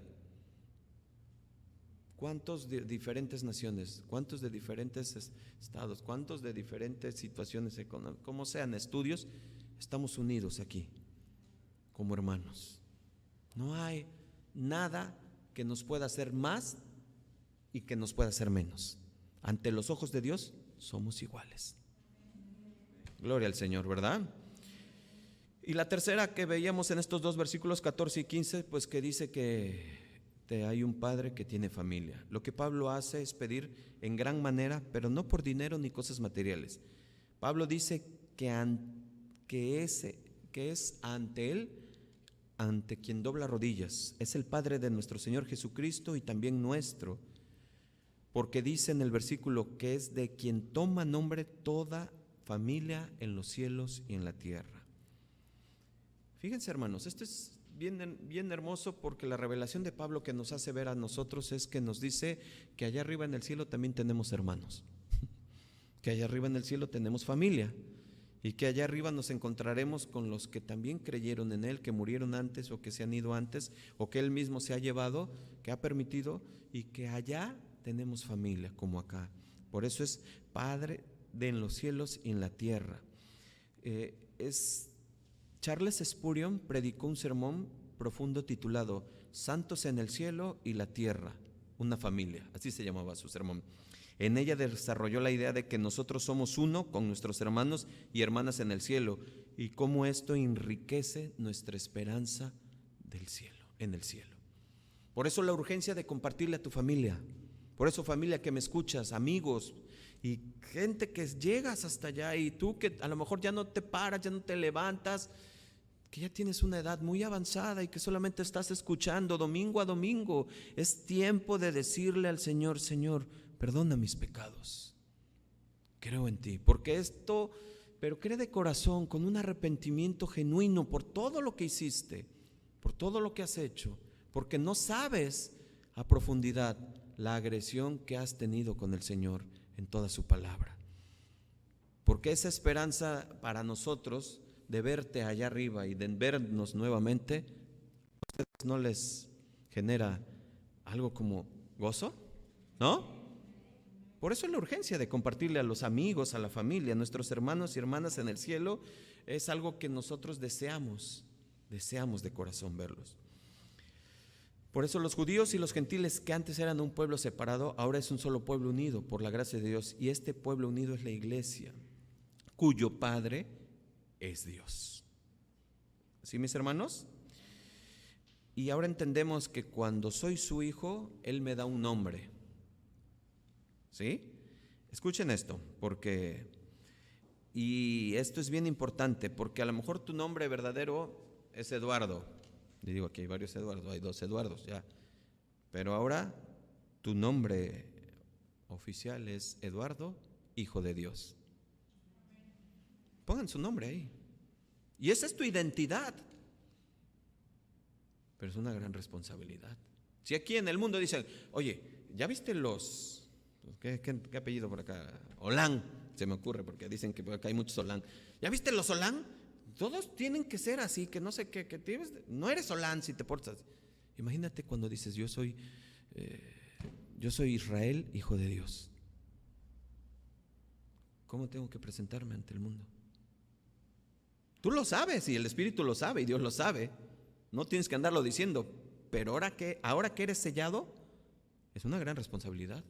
¿Cuántos de diferentes naciones? ¿Cuántos de diferentes estados? ¿Cuántos de diferentes situaciones económicas? Como sean estudios, estamos unidos aquí como hermanos. No hay nada que nos pueda hacer más y que nos pueda hacer menos. Ante los ojos de Dios somos iguales. Gloria al Señor, ¿verdad? Y la tercera que veíamos en estos dos versículos 14 y 15, pues que dice que hay un padre que tiene familia. Lo que Pablo hace es pedir en gran manera, pero no por dinero ni cosas materiales. Pablo dice que es ante él ante quien dobla rodillas. Es el Padre de nuestro Señor Jesucristo y también nuestro, porque dice en el versículo que es de quien toma nombre toda familia en los cielos y en la tierra. Fíjense, hermanos, esto es bien hermoso, porque la revelación de Pablo que nos hace ver a nosotros es que nos dice que allá arriba en el cielo también tenemos hermanos, que allá arriba en el cielo tenemos familia, y que allá arriba nos encontraremos con los que también creyeron en Él, que murieron antes o que se han ido antes, o que Él mismo se ha llevado, que ha permitido, y que allá tenemos familia como acá. Por eso es Padre de en los cielos y en la tierra. Charles Spurgeon predicó un sermón profundo titulado Santos en el cielo y la tierra, una familia, así se llamaba su sermón. En ella desarrolló la idea de que nosotros somos uno con nuestros hermanos y hermanas en el cielo, y cómo esto enriquece nuestra esperanza del cielo, en el cielo. Por eso la urgencia de compartirle a tu familia. Por eso, familia que me escuchas, amigos y gente que llegas hasta allá, y tú que a lo mejor ya no te paras, ya no te levantas, que ya tienes una edad muy avanzada y que solamente estás escuchando domingo a domingo, es tiempo de decirle al Señor: Señor, perdona mis pecados, creo en ti, porque esto, pero cree de corazón, con un arrepentimiento genuino por todo lo que hiciste, por todo lo que has hecho, porque no sabes a profundidad la agresión que has tenido con el Señor en toda su palabra. Porque esa esperanza para nosotros de verte allá arriba y de vernos nuevamente, ¿a ustedes no les genera algo como gozo? ¿No? Por eso la urgencia de compartirle a los amigos, a la familia, a nuestros hermanos y hermanas en el cielo, es algo que nosotros deseamos de corazón verlos. Por eso los judíos y los gentiles, que antes eran un pueblo separado, ahora es un solo pueblo unido por la gracia de Dios, y este pueblo unido es la iglesia, cuyo Padre es Dios. ¿Sí, mis hermanos? Y ahora entendemos que cuando soy su hijo, Él me da un nombre. ¿Sí? Escuchen esto, y esto es bien importante, porque a lo mejor tu nombre verdadero es Eduardo. Y digo, aquí hay varios Eduardos, hay 2 Eduardos ya. Pero ahora tu nombre oficial es Eduardo, hijo de Dios. Pongan su nombre ahí. Y esa es tu identidad. Pero es una gran responsabilidad. Si aquí en el mundo dicen: oye, ¿ya viste los... ¿Qué apellido por acá? Olán, se me ocurre, porque dicen que por acá hay muchos Olán. ¿Ya viste los Olán? Todos tienen que ser así, que no sé qué, no eres Olán si te portas. Imagínate cuando dices: yo soy Israel, hijo de Dios. ¿Cómo tengo que presentarme ante el mundo? Tú lo sabes, y el Espíritu lo sabe, y Dios lo sabe. No tienes que andarlo diciendo, pero ahora que eres sellado, es una gran responsabilidad.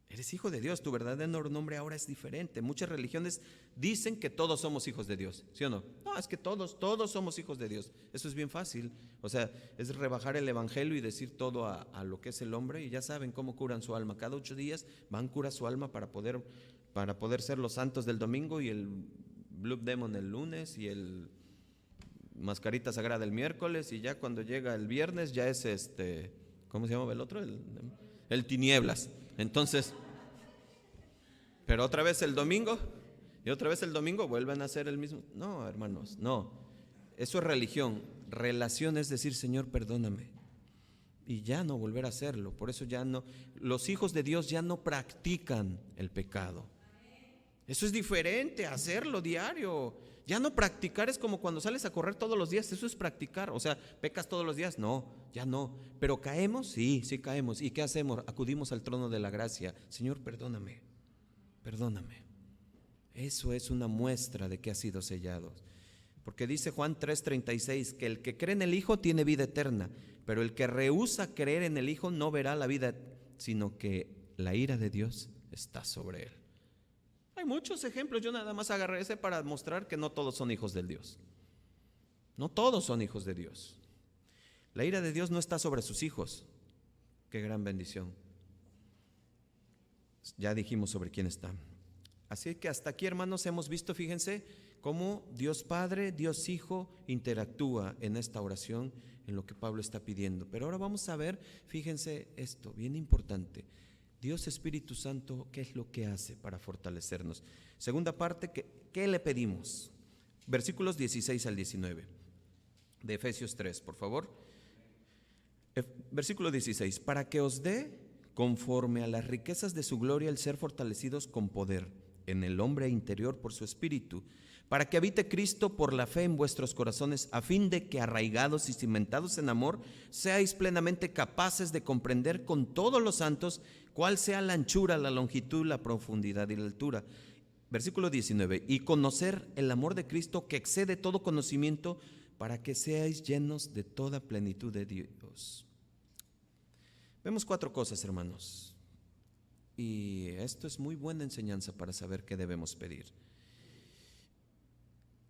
Eres hijo de Dios, tu verdadero nombre ahora es diferente. Muchas religiones dicen que todos somos hijos de Dios, ¿sí o no? No, es que todos somos hijos de Dios. Eso es bien fácil. O sea, es rebajar el evangelio y decir todo a lo que es el hombre, y ya saben cómo curan su alma. Cada 8 días van a curar su alma para poder ser los santos del domingo, y el Blue Demon el lunes, y el Mascarita Sagrada el miércoles, y ya cuando llega el viernes ya es ¿cómo se llama el otro? El Tinieblas. Entonces, pero otra vez el domingo, y otra vez el domingo vuelven a hacer el mismo. No, hermanos, no. Eso es religión. Relación es decir: Señor, perdóname. Y ya no volver a hacerlo. Por eso ya no, los hijos de Dios ya no practican el pecado. Eso es diferente a hacerlo diario. Ya no practicar es como cuando sales a correr todos los días. Eso es practicar. O sea, ¿pecas todos los días? No, ya no. ¿Pero caemos? Sí caemos. ¿Y qué hacemos? Acudimos al trono de la gracia. Señor, perdóname. Eso es una muestra de que has sido sellado. Porque dice Juan 3:36 que el que cree en el Hijo tiene vida eterna, pero el que rehúsa creer en el Hijo no verá la vida, sino que la ira de Dios está sobre él. Hay muchos ejemplos, yo nada más agarré ese para mostrar que no todos son hijos de Dios. No todos son hijos de Dios. La ira de Dios no está sobre sus hijos. Qué gran bendición. Ya dijimos sobre quién está. Así que hasta aquí, hermanos, hemos visto, fíjense, cómo Dios Padre, Dios Hijo interactúa en esta oración, en lo que Pablo está pidiendo. Pero ahora vamos a ver, fíjense esto, bien importante. Dios Espíritu Santo, ¿qué es lo que hace para fortalecernos? Segunda parte, ¿qué le pedimos? Versículos 16 al 19 de Efesios 3, por favor. Versículo 16, para que os dé conforme a las riquezas de su gloria el ser fortalecidos con poder en el hombre interior por su espíritu, para que habite Cristo por la fe en vuestros corazones, a fin de que arraigados y cimentados en amor, seáis plenamente capaces de comprender con todos los santos cuál sea la anchura, la longitud, la profundidad y la altura. Versículo 19, y conocer el amor de Cristo que excede todo conocimiento, para que seáis llenos de toda plenitud de Dios. Vemos 4 cosas, hermanos, y esto es muy buena enseñanza para saber qué debemos pedir.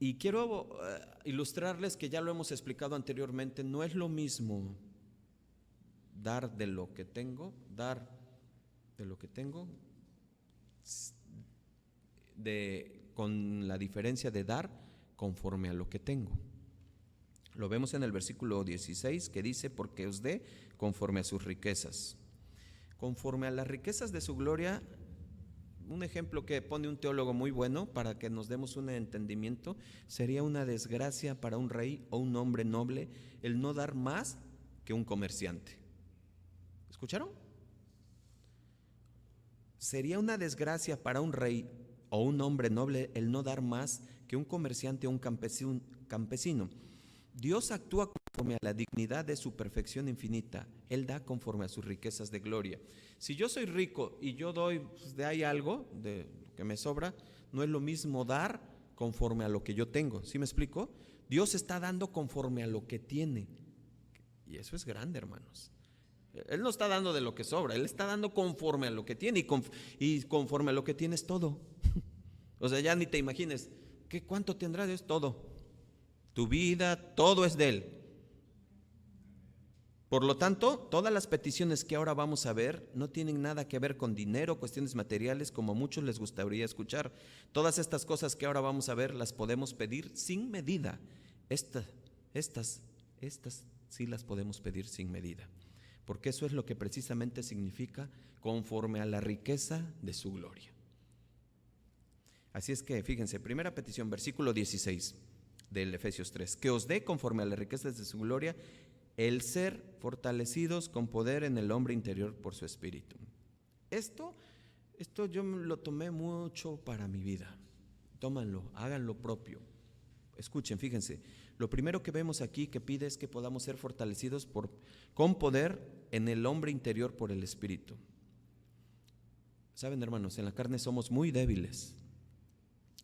Y quiero ilustrarles que ya lo hemos explicado anteriormente, no es lo mismo dar de lo que tengo, con la diferencia de dar conforme a lo que tengo. Lo vemos en el versículo 16 que dice, porque os dé conforme a sus riquezas. Conforme a las riquezas de su gloria, un ejemplo que pone un teólogo muy bueno para que nos demos un entendimiento, sería una desgracia para un rey o un hombre noble el no dar más que un comerciante. ¿Escucharon? Sería una desgracia para un rey o un hombre noble el no dar más que un comerciante o un campesino. Dios actúa conforme a la dignidad de su perfección infinita. Él da conforme a sus riquezas de gloria. Si yo soy rico y yo doy, pues de ahí algo de lo que me sobra, no es lo mismo dar conforme a lo que yo tengo. ¿Sí me explico? Dios está dando conforme a lo que tiene. Y eso es grande, hermanos. Él no está dando de lo que sobra, Él está dando conforme a lo que tiene, y conforme a lo que tiene es todo. O sea, ya ni te imagines, ¿cuánto tendrá Dios? Todo. Tu vida, todo es de Él. Por lo tanto, todas las peticiones que ahora vamos a ver no tienen nada que ver con dinero, cuestiones materiales, como a muchos les gustaría escuchar. Todas estas cosas que ahora vamos a ver las podemos pedir sin medida. Estas sí las podemos pedir sin medida, porque eso es lo que precisamente significa conforme a la riqueza de su gloria. Así es que fíjense, primera petición, versículo 16 del Efesios 3, que os dé conforme a las riquezas de su gloria el ser fortalecidos con poder en el hombre interior por su espíritu. Esto yo lo tomé mucho para mi vida. Tómanlo, háganlo propio. Escuchen, fíjense, lo primero que vemos aquí que pide es que podamos ser fortalecidos con poder en el hombre interior por el espíritu. Saben, hermanos, en la carne somos muy débiles,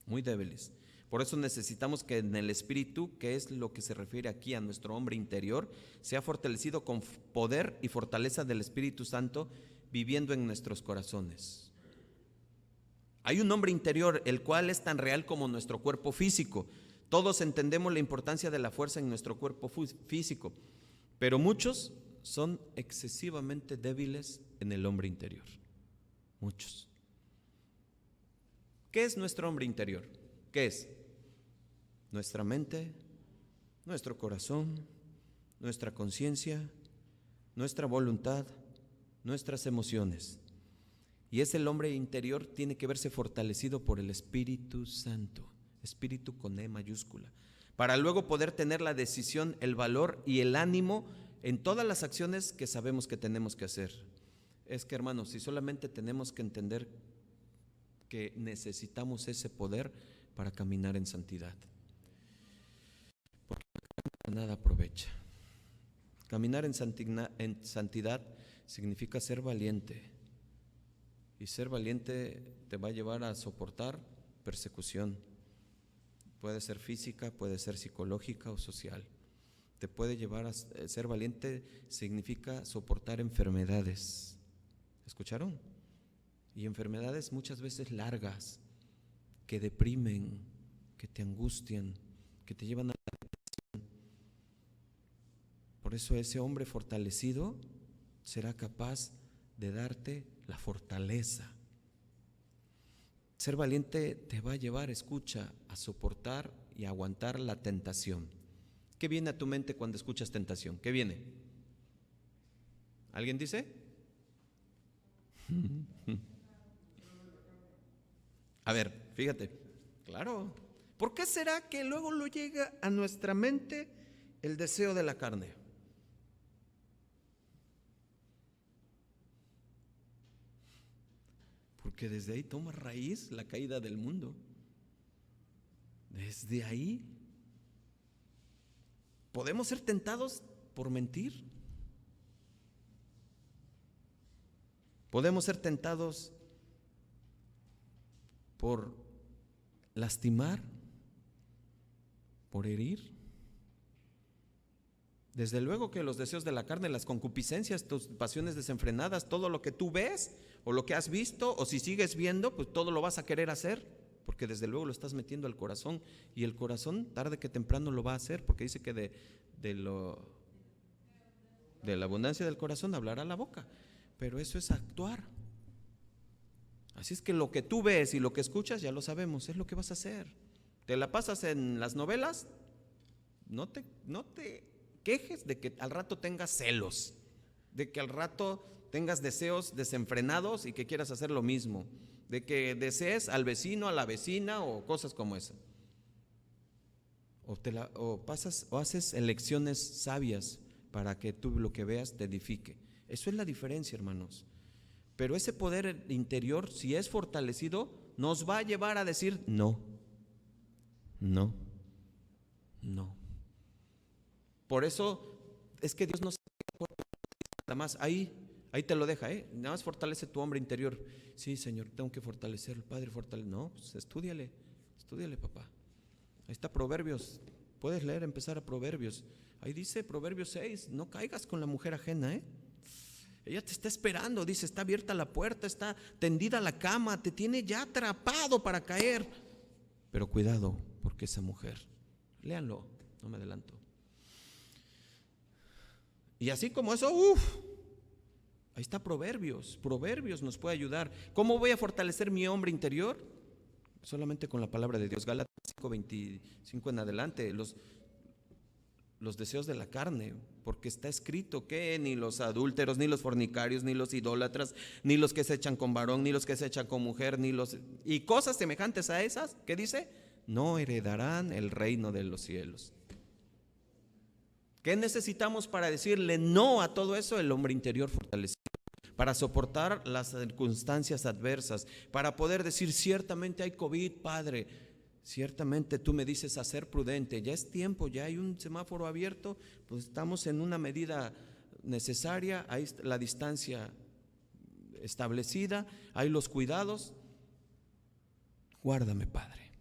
muy débiles. Por eso necesitamos que en el espíritu, que es lo que se refiere aquí a nuestro hombre interior, sea fortalecido con poder y fortaleza del Espíritu Santo viviendo en nuestros corazones. Hay un hombre interior, el cual es tan real como nuestro cuerpo físico. Todos entendemos la importancia de la fuerza en nuestro cuerpo físico, pero muchos son excesivamente débiles en el hombre interior. Muchos. ¿Qué es nuestro hombre interior? ¿Qué es? Nuestra mente, nuestro corazón, nuestra conciencia, nuestra voluntad, nuestras emociones. Y ese hombre interior tiene que verse fortalecido por el Espíritu Santo, Espíritu con E mayúscula, para luego poder tener la decisión, el valor y el ánimo en todas las acciones que sabemos que tenemos que hacer. Es que, hermanos, si solamente tenemos que entender que necesitamos ese poder para caminar en santidad, porque nada aprovecha. Caminar en santidad significa ser valiente, y ser valiente te va a llevar a soportar persecución. Puede ser física, puede ser psicológica o social. Te puede llevar a ser valiente, significa soportar enfermedades. ¿Escucharon? Y enfermedades muchas veces largas, que deprimen, que te angustian, que te llevan a la depresión. Por eso ese hombre fortalecido será capaz de darte la fortaleza. Ser valiente te va a llevar, escucha, a soportar y a aguantar la tentación. ¿Qué viene a tu mente cuando escuchas tentación? ¿Qué viene? ¿Alguien dice? A ver, fíjate, claro. ¿Por qué será que luego lo llega a nuestra mente el deseo de la carne? Porque desde ahí toma raíz la caída del mundo. Desde ahí podemos ser tentados por mentir. Podemos ser tentados por lastimar, por herir. Desde luego que los deseos de la carne, las concupiscencias, tus pasiones desenfrenadas, todo lo que tú ves o lo que has visto o si sigues viendo, pues todo lo vas a querer hacer, porque desde luego lo estás metiendo al corazón y el corazón tarde que temprano lo va a hacer, porque dice que de la abundancia del corazón hablará la boca, pero eso es actuar. Así es que lo que tú ves y lo que escuchas ya lo sabemos, es lo que vas a hacer. Te la pasas en las novelas, no te quejes de que al rato tengas celos, de que al rato tengas deseos desenfrenados y que quieras hacer lo mismo, de que desees al vecino, a la vecina o cosas como esa. O haces elecciones sabias para que tú lo que veas te edifique. Eso es la diferencia, hermanos. Pero ese poder interior, si es fortalecido, nos va a llevar a decir no, no, no. Por eso es que Dios no se nada más, ahí te lo deja, nada más fortalece tu hombre interior. Sí, Señor, tengo que fortalecer, el Padre fortalece. No, pues estúdiale, papá. Ahí está Proverbios, puedes leer, empezar a Proverbios. Ahí dice Proverbios 6, no caigas con la mujer ajena, Ella te está esperando, dice, está abierta la puerta, está tendida la cama, te tiene ya atrapado para caer. Pero cuidado, porque esa mujer, léanlo, no me adelanto. Y así como eso, ahí está Proverbios nos puede ayudar. ¿Cómo voy a fortalecer mi hombre interior? Solamente con la palabra de Dios. Gálatas 5:25 en adelante, los deseos de la carne, porque está escrito que ni los adúlteros, ni los fornicarios, ni los idólatras, ni los que se echan con varón, ni los que se echan con mujer, y cosas semejantes a esas, ¿qué dice? No heredarán el reino de los cielos. ¿Qué necesitamos para decirle no a todo eso? El hombre interior fortalecido, para soportar las circunstancias adversas, para poder decir ciertamente hay COVID, Padre, ciertamente tú me dices a ser prudente, ya es tiempo, ya hay un semáforo abierto, pues estamos en una medida necesaria, hay la distancia establecida, hay los cuidados, guárdame, Padre.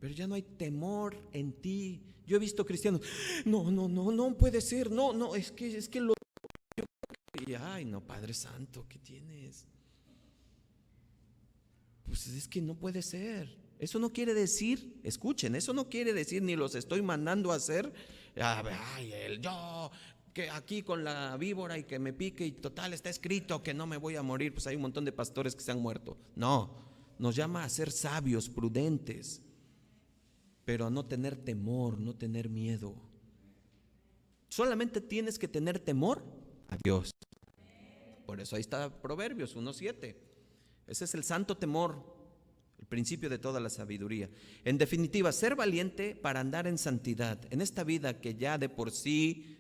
Pero ya no hay temor en ti. Yo he visto cristianos, no puede ser, no, es que lo... Y, ay, no, Padre Santo, ¿qué tienes? Pues es que no puede ser. Eso no quiere decir, escuchen, eso no quiere decir ni los estoy mandando a hacer, yo que aquí con la víbora y que me pique y total está escrito que no me voy a morir, pues hay un montón de pastores que se han muerto. No, nos llama a ser sabios, prudentes, pero a no tener temor, no tener miedo. Solamente tienes que tener temor a Dios. Por eso ahí está Proverbios 1:7. Ese es el santo temor, el principio de toda la sabiduría. En definitiva, ser valiente para andar en santidad. En esta vida que ya de por sí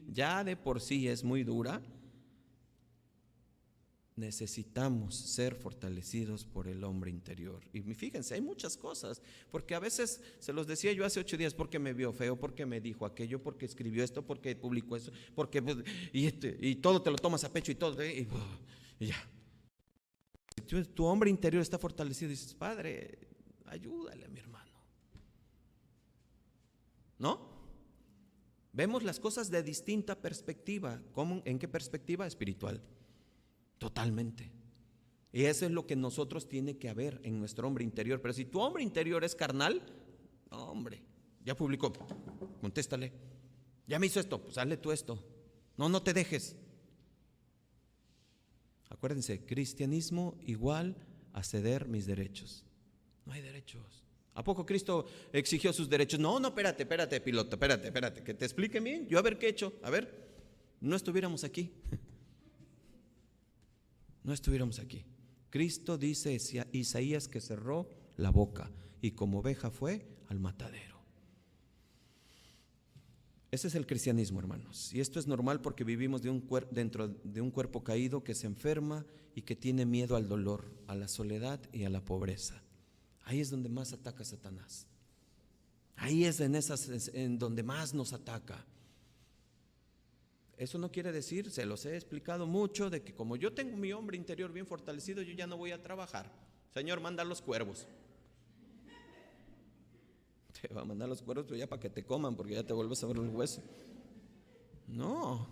es muy dura, necesitamos ser fortalecidos por el hombre interior. Y fíjense, hay muchas cosas, porque a veces, se los decía yo hace 8 días, porque me vio feo, porque me dijo aquello, porque escribió esto, porque publicó eso, porque y todo te lo tomas a pecho y todo, y ya. Si tu hombre interior está fortalecido, dices, Padre, ayúdale a mi hermano. ¿No? Vemos las cosas de distinta perspectiva. ¿Cómo? ¿En qué perspectiva? Espiritual. Totalmente. Y eso es lo que nosotros tiene que haber en nuestro hombre interior. Pero si tu hombre interior es carnal, hombre, ya publicó, contéstale. Ya me hizo esto, pues hazle tú esto. No te dejes. Acuérdense, cristianismo igual a ceder mis derechos. No hay derechos. ¿A poco Cristo exigió sus derechos? No, espérate, piloto, espérate, que te explique bien. Yo a ver qué he hecho, a ver, no estuviéramos aquí. No estuviéramos aquí. Cristo dice Isaías que cerró la boca y como oveja fue al matadero. Ese es el cristianismo, hermanos. Y esto es normal porque vivimos dentro de un cuerpo caído que se enferma y que tiene miedo al dolor, a la soledad y a la pobreza. Ahí es donde más ataca Satanás. Ahí es en donde más nos ataca. Eso no quiere decir, se los he explicado mucho, de que como yo tengo mi hombre interior bien fortalecido, yo ya no voy a trabajar. Señor, manda a los cuervos. Te va a mandar los cuervos, pero ya para que te coman, porque ya te vuelves a ver el hueso. No.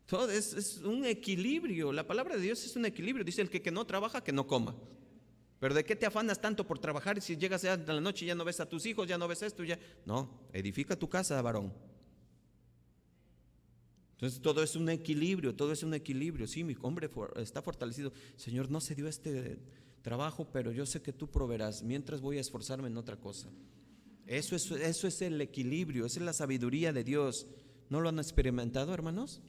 Todo es un equilibrio. La palabra de Dios es un equilibrio. Dice el que no trabaja, que no coma. Pero ¿de qué te afanas tanto por trabajar? Y si llegas a la noche y ya no ves a tus hijos, ya no ves esto, ya. No, edifica tu casa, varón. Entonces todo es un equilibrio, todo es un equilibrio. Sí, mi hombre está fortalecido. Señor, no se dio este trabajo, pero yo sé que tú proveerás, mientras voy a esforzarme en otra cosa. Eso es el equilibrio, esa es la sabiduría de Dios. ¿No lo han experimentado, hermanos?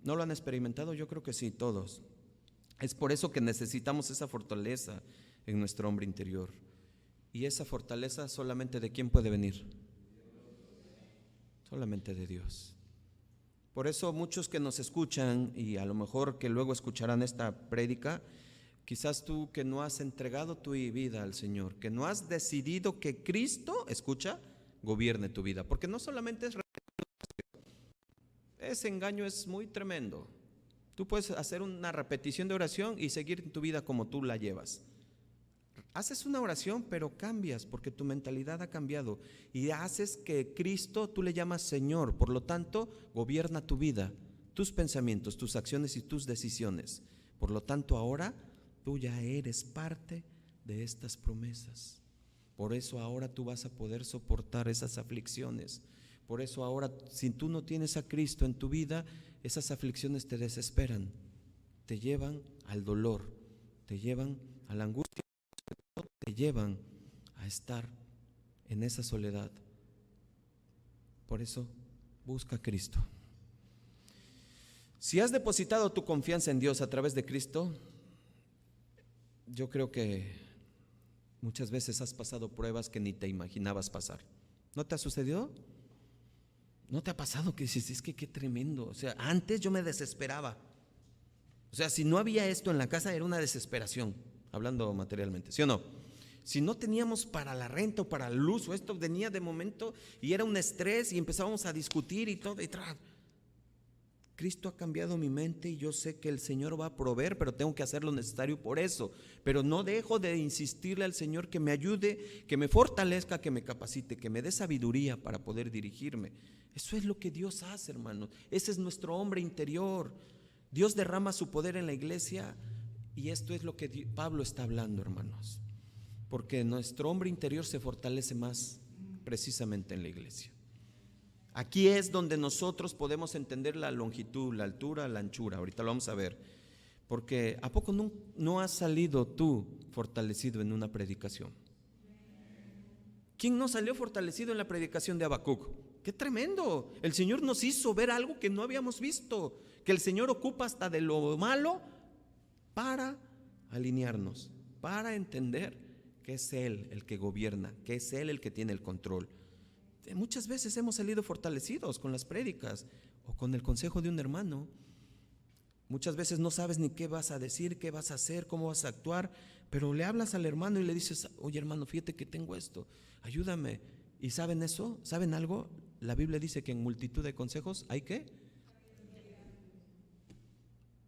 ¿No lo han experimentado? Yo creo que sí, todos. Es por eso que necesitamos esa fortaleza en nuestro hombre interior. Y esa fortaleza solamente ¿de quién puede venir? Solamente de Dios. Por eso muchos que nos escuchan y a lo mejor que luego escucharán esta prédica, quizás tú que no has entregado tu vida al Señor, que no has decidido que Cristo, escucha, gobierne tu vida, porque no solamente ese engaño es muy tremendo. Tú puedes hacer una repetición de oración y seguir tu vida como tú la llevas. Haces una oración, pero cambias porque tu mentalidad ha cambiado y haces que Cristo, tú le llamas Señor, por lo tanto, gobierna tu vida, tus pensamientos, tus acciones y tus decisiones. Por lo tanto, ahora tú ya eres parte de estas promesas. Por eso ahora tú vas a poder soportar esas aflicciones. Por eso ahora, si tú no tienes a Cristo en tu vida, esas aflicciones te desesperan, te llevan al dolor, te llevan a la angustia, te llevan a estar en esa soledad. Por eso, busca a Cristo. Si has depositado tu confianza en Dios a través de Cristo, yo creo que muchas veces has pasado pruebas que ni te imaginabas pasar. ¿No te ha sucedido? ¿No te ha pasado que dices, es que qué tremendo? O sea, antes yo me desesperaba. O sea, si no había esto en la casa era una desesperación, hablando materialmente, ¿sí o no? Si no teníamos para la renta o para la luz o esto venía de momento y era un estrés y empezábamos a discutir y todo. Cristo ha cambiado mi mente y yo sé que el Señor va a proveer, pero tengo que hacer lo necesario por eso. Pero no dejo de insistirle al Señor que me ayude, que me fortalezca, que me capacite, que me dé sabiduría para poder dirigirme. Eso es lo que Dios hace, hermanos. Ese es nuestro hombre interior. Dios derrama su poder en la iglesia y esto es lo que Pablo está hablando, hermanos. Porque nuestro hombre interior se fortalece más precisamente en la iglesia. Aquí es donde nosotros podemos entender la longitud, la altura, la anchura. Ahorita lo vamos a ver. Porque ¿a poco no has salido tú fortalecido en una predicación? ¿Quién no salió fortalecido en la predicación de Habacuc? ¡Qué tremendo! El Señor nos hizo ver algo que no habíamos visto. Que el Señor ocupa hasta de lo malo para alinearnos, para entender que es Él el que gobierna, que es Él el que tiene el control. Muchas veces hemos salido fortalecidos con las prédicas o con el consejo de un hermano. Muchas veces no sabes ni qué vas a decir, qué vas a hacer, cómo vas a actuar, pero le hablas al hermano y le dices, oye hermano, fíjate que tengo esto, ayúdame. ¿Y saben eso? ¿Saben algo? La Biblia dice que en multitud de consejos hay ¿qué?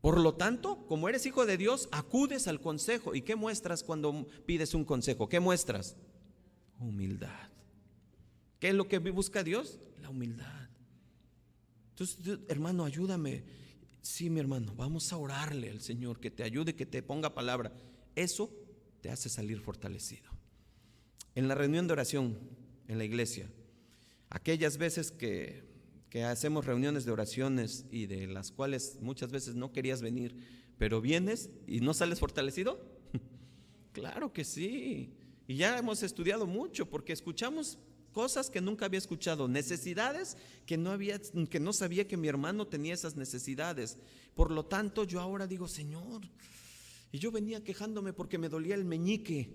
Por lo tanto, como eres hijo de Dios, acudes al consejo. ¿Y qué muestras cuando pides un consejo? ¿Qué muestras? Humildad. ¿Qué es lo que busca Dios? La humildad. Entonces, hermano, ayúdame. Sí, mi hermano, vamos a orarle al Señor que te ayude, que te ponga palabra. Eso te hace salir fortalecido. En la reunión de oración en la iglesia, aquellas veces que hacemos reuniones de oraciones y de las cuales muchas veces no querías venir pero vienes y no sales fortalecido. Claro que sí. Y ya hemos estudiado mucho porque escuchamos cosas que nunca había escuchado, necesidades que no sabía que mi hermano tenía esas necesidades. Por lo tanto, yo ahora digo, Señor, y yo venía quejándome porque me dolía el meñique.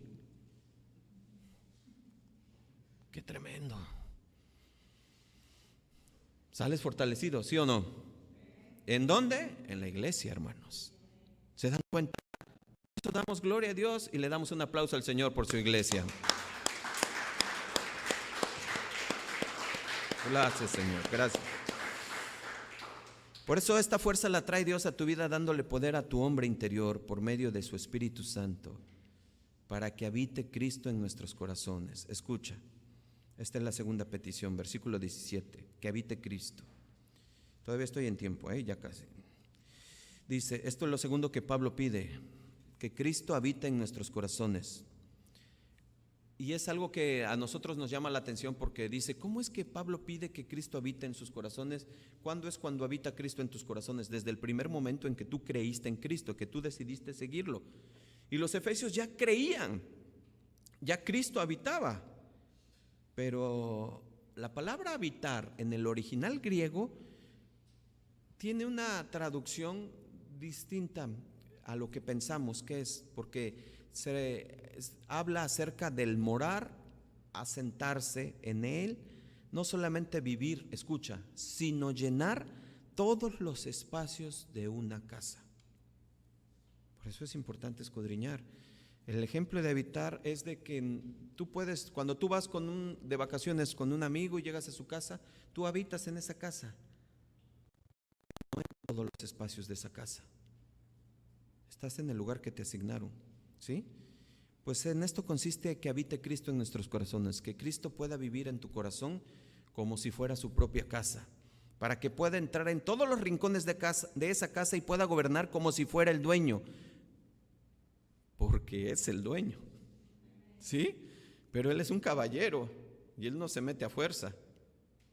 Qué tremendo. ¿Sales fortalecido, sí o no? ¿En dónde? En la iglesia, hermanos. ¿Se dan cuenta? Por eso damos gloria a Dios y le damos un aplauso al Señor por su iglesia. Gracias, Señor, gracias. Por eso esta fuerza la trae Dios a tu vida, dándole poder a tu hombre interior por medio de su Espíritu Santo, para que habite Cristo en nuestros corazones. Escucha, esta es la segunda petición, versículo 17, que habite Cristo. Todavía estoy en tiempo, ya casi. Dice, esto es lo segundo que Pablo pide, que Cristo habite en nuestros corazones. Y es algo que a nosotros nos llama la atención porque dice, ¿cómo es que Pablo pide que Cristo habite en sus corazones? ¿Cuándo es cuando habita Cristo en tus corazones? Desde el primer momento en que tú creíste en Cristo, que tú decidiste seguirlo. Y los efesios ya creían, ya Cristo habitaba. Pero la palabra habitar en el original griego tiene una traducción distinta a lo que pensamos que es, porque habla acerca del morar, asentarse en él, no solamente vivir, escucha, sino llenar todos los espacios de una casa. Por eso es importante escudriñar. El ejemplo de habitar es de que tú puedes, cuando tú vas de vacaciones con un amigo y llegas a su casa, tú habitas en esa casa, no en todos los espacios de esa casa. Estás en el lugar que te asignaron, ¿sí? Pues en esto consiste que habite Cristo en nuestros corazones, que Cristo pueda vivir en tu corazón como si fuera su propia casa, para que pueda entrar en todos los rincones de esa casa y pueda gobernar como si fuera el dueño, porque es el dueño, ¿sí? Pero Él es un caballero y Él no se mete a fuerza.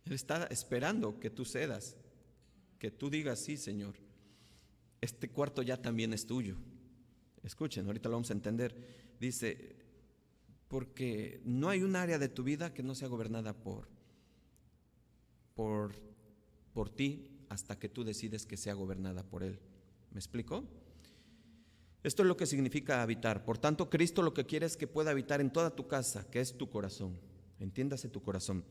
Él está esperando que tú cedas, que tú digas, sí, Señor, este cuarto ya también es tuyo. Escuchen, ahorita lo vamos a entender. Dice, porque no hay un área de tu vida que no sea gobernada por ti hasta que tú decides que sea gobernada por Él. ¿Me explico? Esto es lo que significa habitar. Por tanto, Cristo lo que quiere es que pueda habitar en toda tu casa, que es tu corazón. Entiéndase tu corazón.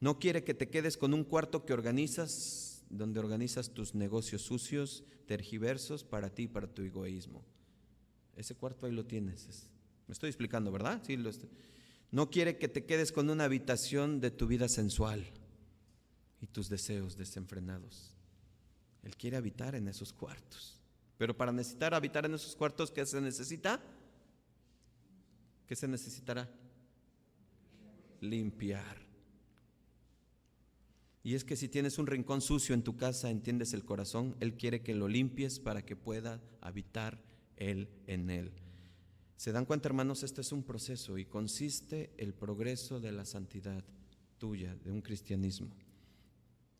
No quiere que te quedes con un cuarto que organizas, donde organizas tus negocios sucios, tergiversos para ti y para tu egoísmo. Ese cuarto ahí lo tienes. Me estoy explicando, ¿verdad? Sí, no quiere que te quedes con una habitación de tu vida sensual y tus deseos desenfrenados. Él quiere habitar en esos cuartos. Pero para habitar en esos cuartos, ¿qué se necesita? ¿Qué se necesitará? Limpiar. Y es que si tienes un rincón sucio en tu casa, entiendes el corazón, Él quiere que lo limpies para que pueda habitar Él en él. ¿Se dan cuenta, hermanos? Este es un proceso y consiste el progreso de la santidad tuya, de un cristianismo.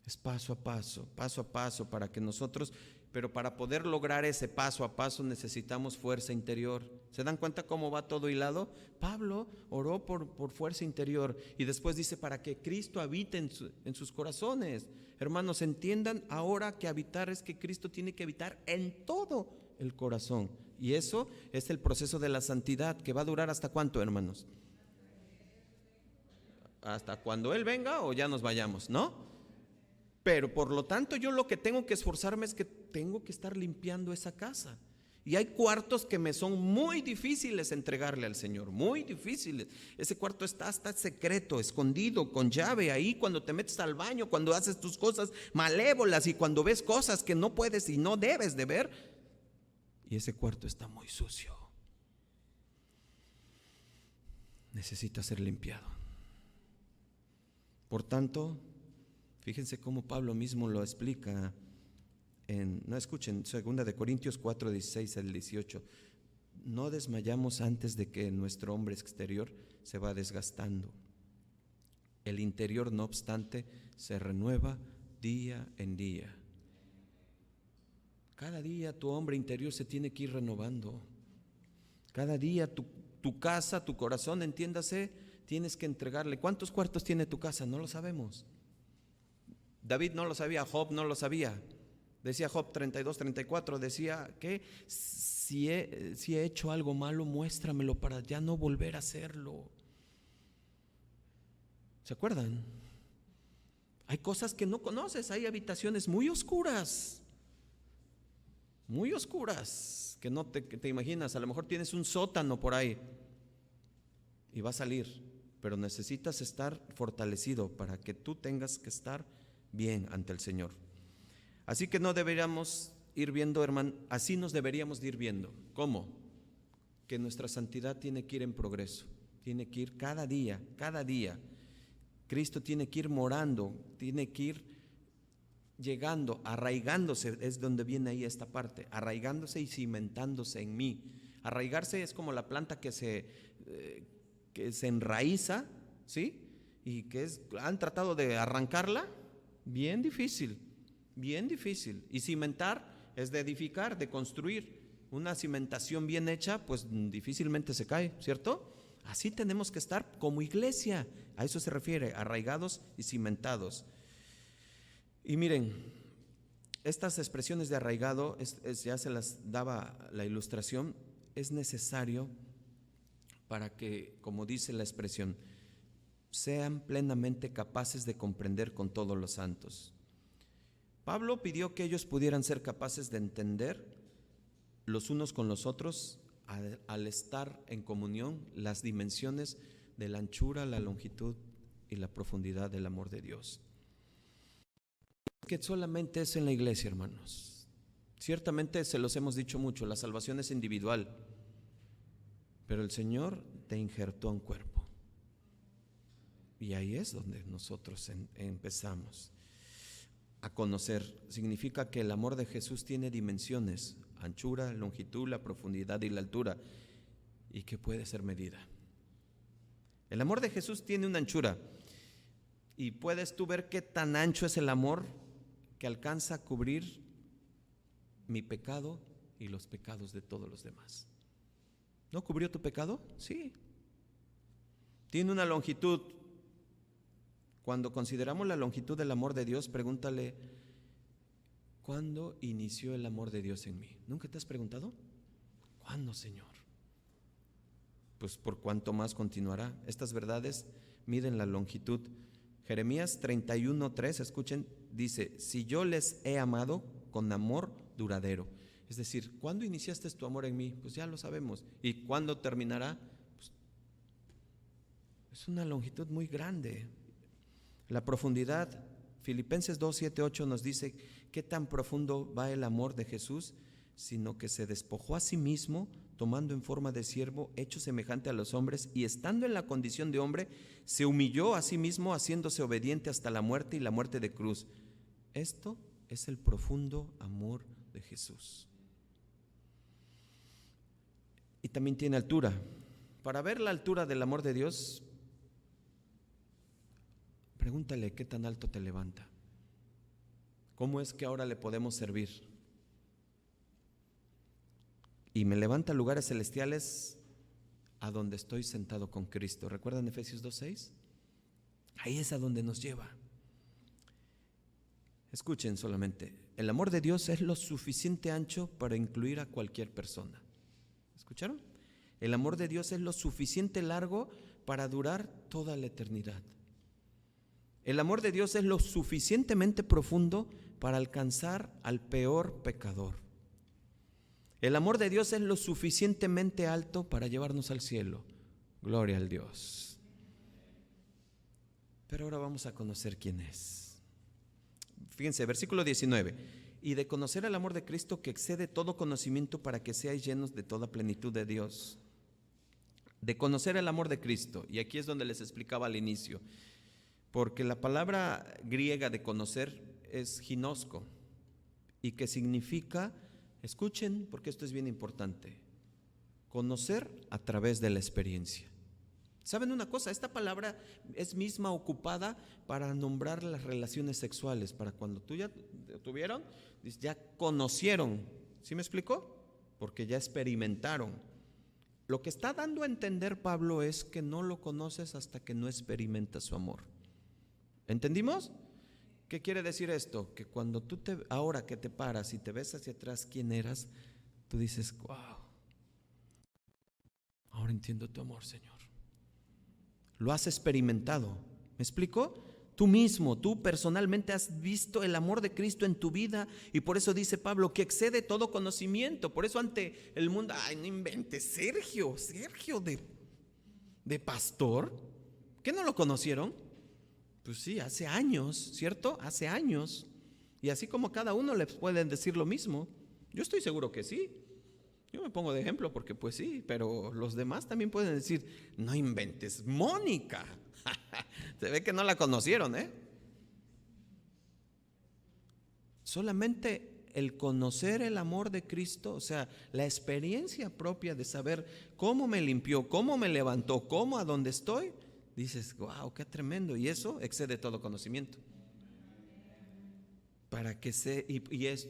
Es paso a paso para que nosotros, pero para poder lograr ese paso a paso necesitamos fuerza interior. ¿Se dan cuenta cómo va todo hilado? Pablo oró por fuerza interior y después dice para que Cristo habite en sus corazones. Hermanos, entiendan ahora que habitar es que Cristo tiene que habitar en todo el corazón. Y eso es el proceso de la santidad que va a durar ¿hasta cuánto, hermanos? Hasta cuando Él venga o ya nos vayamos, ¿no? Pero por lo tanto yo lo que tengo que esforzarme es que tengo que estar limpiando esa casa. Y hay cuartos que me son muy difíciles entregarle al Señor, muy difíciles. Ese cuarto está secreto, escondido, con llave, ahí cuando te metes al baño, cuando haces tus cosas malévolas y cuando ves cosas que no puedes y no debes de ver. Y ese cuarto está muy sucio. Necesita ser limpiado. Por tanto, fíjense cómo Pablo mismo lo explica escuchen, 2 Corintios 4, 16 al 18. No desmayamos antes de que nuestro hombre exterior se va desgastando. El interior, no obstante, se renueva día en día. Cada día tu hombre interior se tiene que ir renovando. Cada día tu casa, tu corazón, entiéndase, tienes que entregarle. ¿Cuántos cuartos tiene tu casa? No lo sabemos. David no lo sabía, Job no lo sabía. Decía Job 32:34, decía que si he hecho algo malo, muéstramelo para ya no volver a hacerlo. ¿Se acuerdan? Hay cosas que no conoces, hay habitaciones muy oscuras, que no te imaginas. A lo mejor tienes un sótano por ahí y va a salir, pero necesitas estar fortalecido para que tú tengas que estar bien ante el Señor. Así que no deberíamos ir viendo, hermano, así nos deberíamos de ir viendo. ¿Cómo? Que nuestra santidad tiene que ir en progreso, tiene que ir cada día. Cristo tiene que ir morando, tiene que ir llegando, arraigándose, es donde viene ahí esta parte, arraigándose y cimentándose en mí. Arraigarse es como la planta que se enraiza, ¿sí? Y han tratado de arrancarla, bien difícil. Y cimentar es de edificar, de construir. Una cimentación bien hecha, pues difícilmente se cae, ¿cierto? Así tenemos que estar como iglesia, a eso se refiere, arraigados y cimentados. Y miren, estas expresiones de arraigado, ya se las daba la ilustración, es necesario para que, como dice la expresión, sean plenamente capaces de comprender con todos los santos. Pablo pidió que ellos pudieran ser capaces de entender los unos con los otros al estar en comunión las dimensiones de la anchura, la longitud y la profundidad del amor de Dios. Que solamente es en la iglesia, hermanos. Ciertamente se los hemos dicho mucho, la salvación es individual, pero el Señor te injertó en cuerpo. Y ahí es donde nosotros empezamos a conocer. Significa que el amor de Jesús tiene dimensiones, anchura, longitud, la profundidad y la altura, y que puede ser medida. El amor de Jesús tiene una anchura, y puedes tú ver qué tan ancho es el amor que alcanza a cubrir mi pecado y los pecados de todos los demás. ¿No cubrió tu pecado? Sí. Tiene una longitud. Cuando consideramos la longitud del amor de Dios, pregúntale, ¿cuándo inició el amor de Dios en mí? ¿Nunca te has preguntado? ¿Cuándo, Señor? Pues por cuánto más continuará. Estas verdades miden la longitud. Jeremías 31:3, escuchen, dice, si yo les he amado con amor duradero. Es decir, ¿cuándo iniciaste tu amor en mí? Pues ya lo sabemos. ¿Y cuándo terminará? Pues es una longitud muy grande. La profundidad, Filipenses 2:7-8 nos dice qué tan profundo va el amor de Jesús, sino que se despojó a sí mismo, tomando en forma de siervo, hecho semejante a los hombres, y estando en la condición de hombre, se humilló a sí mismo, haciéndose obediente hasta la muerte y la muerte de cruz. Esto es el profundo amor de Jesús. Y también tiene altura. Para ver la altura del amor de Dios, pregúntale qué tan alto te levanta. ¿Cómo es que ahora le podemos servir? Y me levanta a lugares celestiales a donde estoy sentado con Cristo. ¿Recuerdan Efesios 2:6? Ahí es a donde nos lleva. Escuchen solamente, el amor de Dios es lo suficiente ancho para incluir a cualquier persona. ¿Escucharon? El amor de Dios es lo suficiente largo para durar toda la eternidad. El amor de Dios es lo suficientemente profundo para alcanzar al peor pecador. El amor de Dios es lo suficientemente alto para llevarnos al cielo. Gloria al Dios. Pero ahora vamos a conocer quién es. Fíjense, versículo 19. Y de conocer el amor de Cristo que excede todo conocimiento, para que seáis llenos de toda plenitud de Dios. De conocer el amor de Cristo. Y aquí es donde les explicaba al inicio. Porque la palabra griega de conocer es ginosko, y que significa, escuchen porque esto es bien importante, conocer a través de la experiencia. ¿Saben una cosa? Esta palabra es misma ocupada para nombrar las relaciones sexuales, para cuando tú ya tuvieron, ya conocieron. ¿Sí me explicó? Porque ya experimentaron. Lo que está dando a entender Pablo es que no lo conoces hasta que no experimentas su amor. ¿Entendimos? ¿Qué quiere decir esto? Que cuando ahora que te paras y te ves hacia atrás quién eras, tú dices, wow, ahora entiendo tu amor, Señor. Lo has experimentado. ¿Me explico? Tú mismo, tú personalmente has visto el amor de Cristo en tu vida, y por eso dice Pablo que excede todo conocimiento. Por eso ante el mundo, ay, no inventes, Sergio de pastor, ¿qué no lo conocieron? Pues sí, hace años, ¿cierto? Hace años. Y así como cada uno les pueden decir lo mismo, yo estoy seguro que sí. Yo me pongo de ejemplo porque pues sí, pero los demás también pueden decir, no inventes, Mónica. Se ve que no la conocieron, ¿eh? Solamente el conocer el amor de Cristo, o sea, la experiencia propia de saber cómo me limpió, cómo me levantó, cómo a dónde estoy, dices, wow, qué tremendo. Y eso excede todo conocimiento.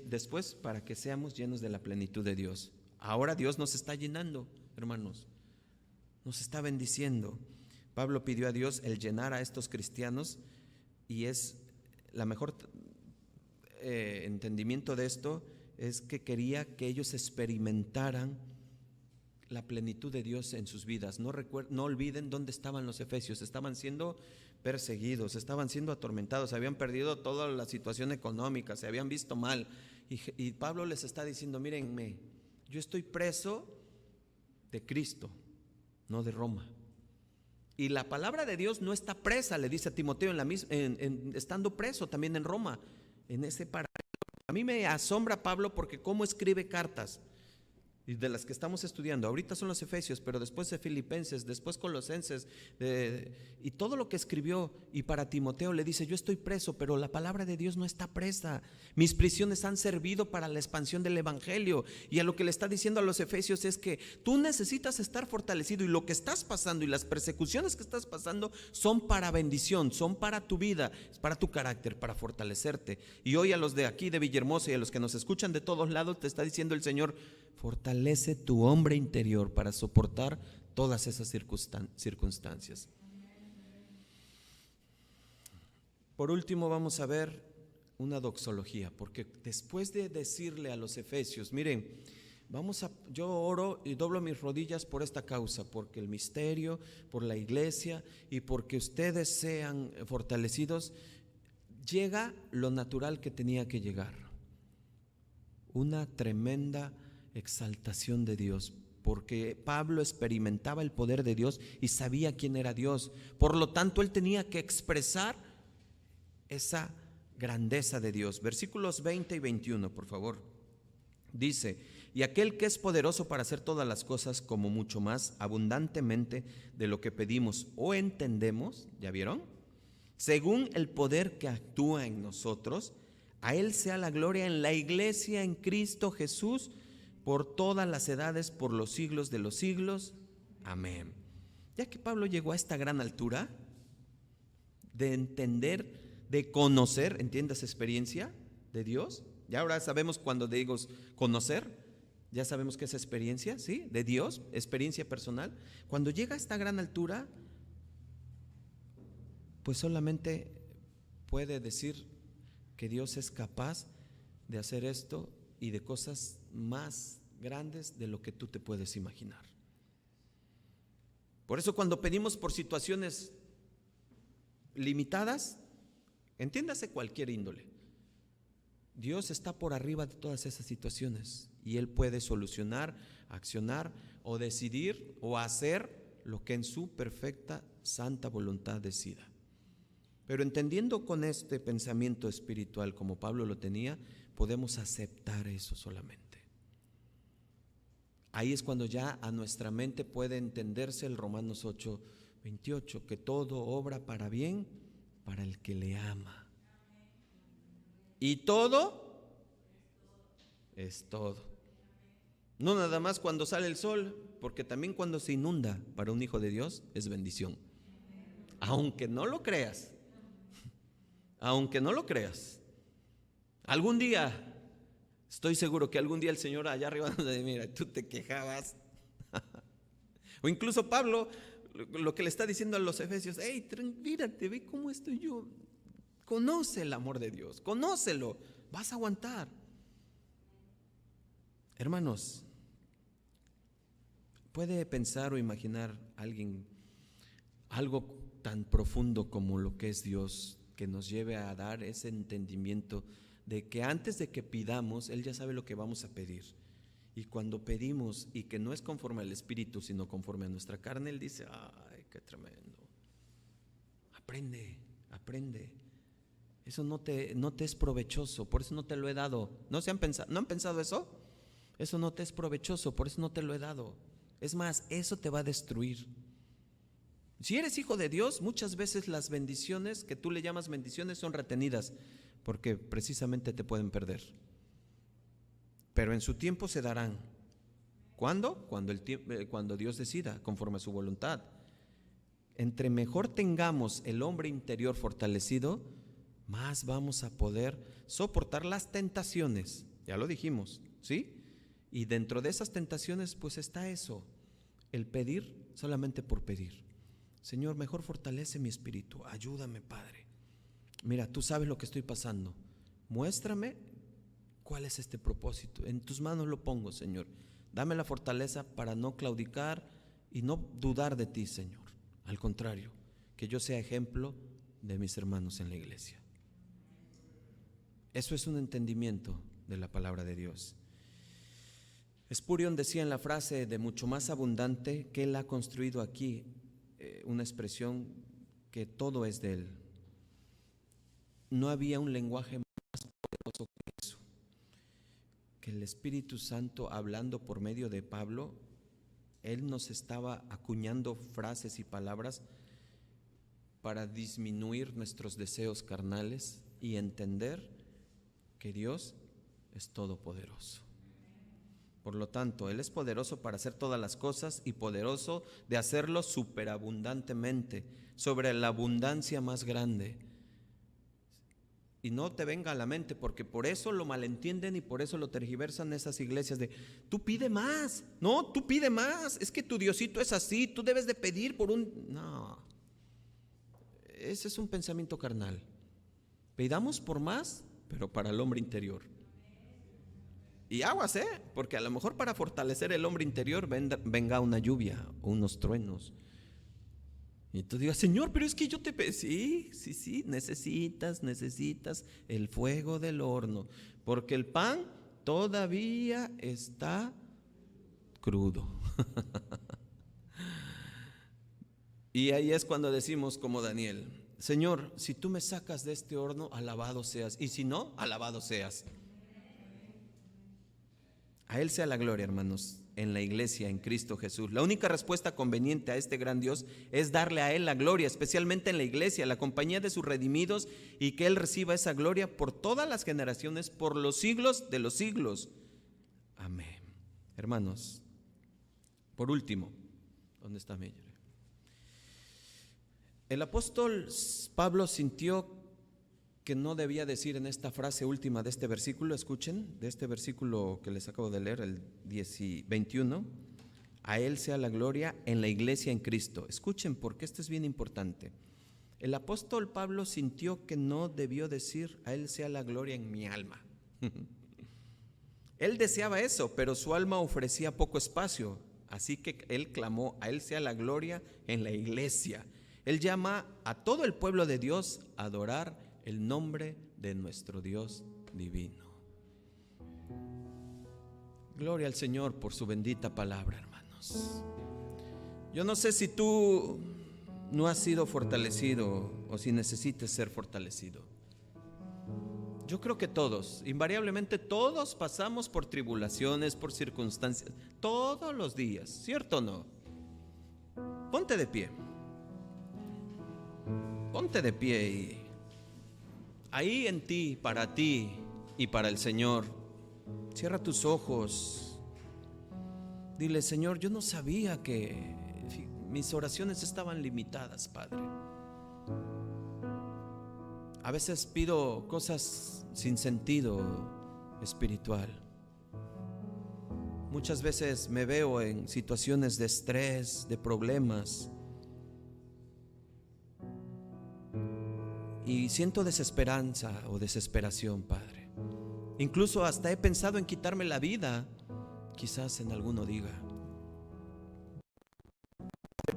Después para que seamos llenos de la plenitud de Dios. Ahora Dios nos está llenando, hermanos, nos está bendiciendo. Pablo pidió a Dios el llenar a estos cristianos, y es la mejor entendimiento de esto es que quería que ellos experimentaran la plenitud de Dios en sus vidas. No olviden dónde estaban los efesios. Estaban siendo perseguidos, estaban siendo atormentados, habían perdido toda la situación económica, se habían visto mal, y Pablo les está diciendo, mírenme, yo estoy preso de Cristo, no de Roma. Y la palabra de Dios no está presa, le dice a Timoteo, estando preso también en Roma, en ese paraíso. A mí me asombra Pablo porque cómo escribe cartas, y de las que estamos estudiando. Ahorita son los Efesios, pero después de Filipenses, después Colosenses, y todo lo que escribió. Y para Timoteo le dice, yo estoy preso, pero la palabra de Dios no está presa. Mis prisiones han servido para la expansión del evangelio. Y a lo que le está diciendo a los Efesios es que tú necesitas estar fortalecido, y lo que estás pasando y las persecuciones que estás pasando son para bendición, son para tu vida, es para tu carácter, para fortalecerte. Y hoy a los de aquí de Villahermosa y a los que nos escuchan de todos lados te está diciendo el Señor, fortalece tu hombre interior para soportar todas esas circunstancias. Por último, vamos a ver una doxología, porque después de decirle a los efesios, miren, yo oro y doblo mis rodillas por esta causa, porque el misterio, por la iglesia y porque ustedes sean fortalecidos, llega lo natural que tenía que llegar, una tremenda exaltación de Dios, porque Pablo experimentaba el poder de Dios y sabía quién era Dios. Por lo tanto, él tenía que expresar esa grandeza de Dios. Versículos 20 y 21, por favor. Dice, y aquel que es poderoso para hacer todas las cosas como mucho más abundantemente de lo que pedimos o entendemos, ¿ya vieron? Según el poder que actúa en nosotros, a él sea la gloria en la iglesia en Cristo Jesús por todas las edades, por los siglos de los siglos. Amén. Ya que Pablo llegó a esta gran altura de entender, de conocer, ¿entiendes? Experiencia de Dios. Ya ahora sabemos cuando digo conocer, ya sabemos que es experiencia, ¿sí? De Dios, experiencia personal. Cuando llega a esta gran altura, pues solamente puede decir que Dios es capaz de hacer esto y de cosas más grandes de lo que tú te puedes imaginar. Por eso cuando pedimos por situaciones limitadas, entiéndase cualquier índole, Dios está por arriba de todas esas situaciones y Él puede solucionar, accionar o decidir o hacer lo que en su perfecta santa voluntad decida. Pero entendiendo con este pensamiento espiritual como Pablo lo tenía, podemos aceptar eso solamente. Ahí es cuando ya a nuestra mente puede entenderse el Romanos 8:28, que todo obra para bien para el que le ama. Y todo es todo. No nada más cuando sale el sol, porque también cuando se inunda para un hijo de Dios es bendición. Aunque no lo creas, aunque no lo creas, algún día, estoy seguro que algún día el Señor allá arriba nos dice: mira, tú te quejabas. O incluso Pablo, lo que le está diciendo a los efesios: hey, mírate, ve cómo estoy yo. Conoce el amor de Dios, conócelo, vas a aguantar. Hermanos, ¿puede pensar o imaginar alguien algo tan profundo como lo que es Dios, que nos lleve a dar ese entendimiento de que antes de que pidamos, Él ya sabe lo que vamos a pedir? Y cuando pedimos y que no es conforme al Espíritu, sino conforme a nuestra carne, Él dice: ay, qué tremendo. Aprende. Eso no te es provechoso, por eso no te lo he dado. ¿No han pensado eso? Eso no te es provechoso, por eso no te lo he dado. Es más, eso te va a destruir. Si eres hijo de Dios, muchas veces las bendiciones que tú le llamas bendiciones son retenidas, porque precisamente te pueden perder. Pero en su tiempo se darán. ¿Cuándo? Cuando Dios decida, conforme a su voluntad. Entre mejor tengamos el hombre interior fortalecido, más vamos a poder soportar las tentaciones. Ya lo dijimos, ¿sí? Y dentro de esas tentaciones pues está eso, el pedir solamente por pedir. Señor, mejor fortalece mi espíritu, ayúdame, Padre. Mira, tú sabes lo que estoy pasando, muéstrame cuál es este propósito. En tus manos lo pongo, Señor. Dame la fortaleza para no claudicar y no dudar de ti, Señor. Al contrario, que yo sea ejemplo de mis hermanos en la iglesia. Eso es un entendimiento de la palabra de Dios. Spurgeon decía en la frase de mucho más abundante que él ha construido aquí una expresión que todo es de él. No había un lenguaje más poderoso que eso, que el Espíritu Santo, hablando por medio de Pablo, él nos estaba acuñando frases y palabras para disminuir nuestros deseos carnales y entender que Dios es todopoderoso. Por lo tanto, Él es poderoso para hacer todas las cosas y poderoso de hacerlo superabundantemente, sobre la abundancia más grande. Y no te venga a la mente, porque por eso lo malentienden y por eso lo tergiversan esas iglesias de: tú pide más, no, tú pide más, es que tu Diosito es así, tú debes de pedir por un... No, ese es un pensamiento carnal. Pidamos por más, pero para el hombre interior. Y aguas, porque a lo mejor para fortalecer el hombre interior venga una lluvia o unos truenos. Y tú digas: Señor, pero es que yo te pedí. Sí, necesitas el fuego del horno, porque el pan todavía está crudo. Y ahí es cuando decimos como Daniel: Señor, si tú me sacas de este horno, alabado seas, y si no, alabado seas. A Él sea la gloria, hermanos, en la iglesia, en Cristo Jesús. La única respuesta conveniente a este gran Dios es darle a Él la gloria, especialmente en la iglesia, la compañía de sus redimidos, y que Él reciba esa gloria por todas las generaciones, por los siglos de los siglos. Amén. Hermanos, por último, ¿dónde está mi? El apóstol Pablo sintió que no debía decir en esta frase última de este versículo, escuchen, de este versículo que les acabo de leer, el 21, a Él sea la gloria en la iglesia en Cristo. Escuchen, porque esto es bien importante. El apóstol Pablo sintió que no debió decir: a Él sea la gloria en mi alma. Él deseaba eso, pero su alma ofrecía poco espacio, así que él clamó: a Él sea la gloria en la iglesia. Él llama a todo el pueblo de Dios a adorar el nombre de nuestro Dios divino. Gloria al Señor por su bendita palabra, hermanos. Yo no sé si tú no has sido fortalecido o si necesites ser fortalecido. Yo creo que todos, invariablemente todos pasamos por tribulaciones, por circunstancias, todos los días, ¿cierto o no? Ponte de pie. Ponte de pie y ahí en ti, para ti y para el Señor, cierra tus ojos Dile: Señor, yo no sabía que mis oraciones estaban limitadas, Padre. A veces pido cosas sin sentido espiritual. Muchas veces me veo en situaciones de estrés, de problemas, y siento desesperanza o desesperación, Padre. Incluso hasta he pensado en quitarme la vida, quizás en alguno diga.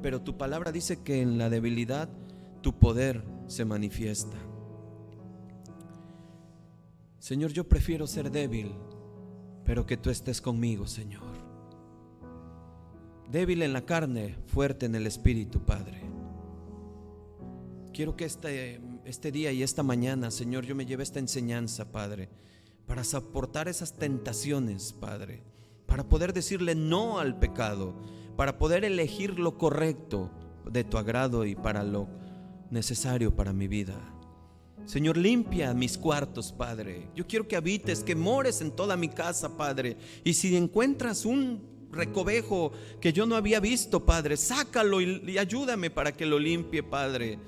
Pero tu palabra dice que en la debilidad tu poder se manifiesta. Señor, yo prefiero ser débil, pero que tú estés conmigo, Señor. Débil en la carne, fuerte en el espíritu, Padre. Quiero que este día y esta mañana, Señor, yo me lleve esta enseñanza, Padre, para soportar esas tentaciones, Padre, para poder decirle no al pecado, para poder elegir lo correcto de tu agrado y para lo necesario para mi vida. Señor, limpia mis cuartos, Padre. Yo quiero que habites, que mores en toda mi casa, Padre. Y si encuentras un recovejo que yo no había visto, Padre, sácalo y ayúdame para que lo limpie, Padre.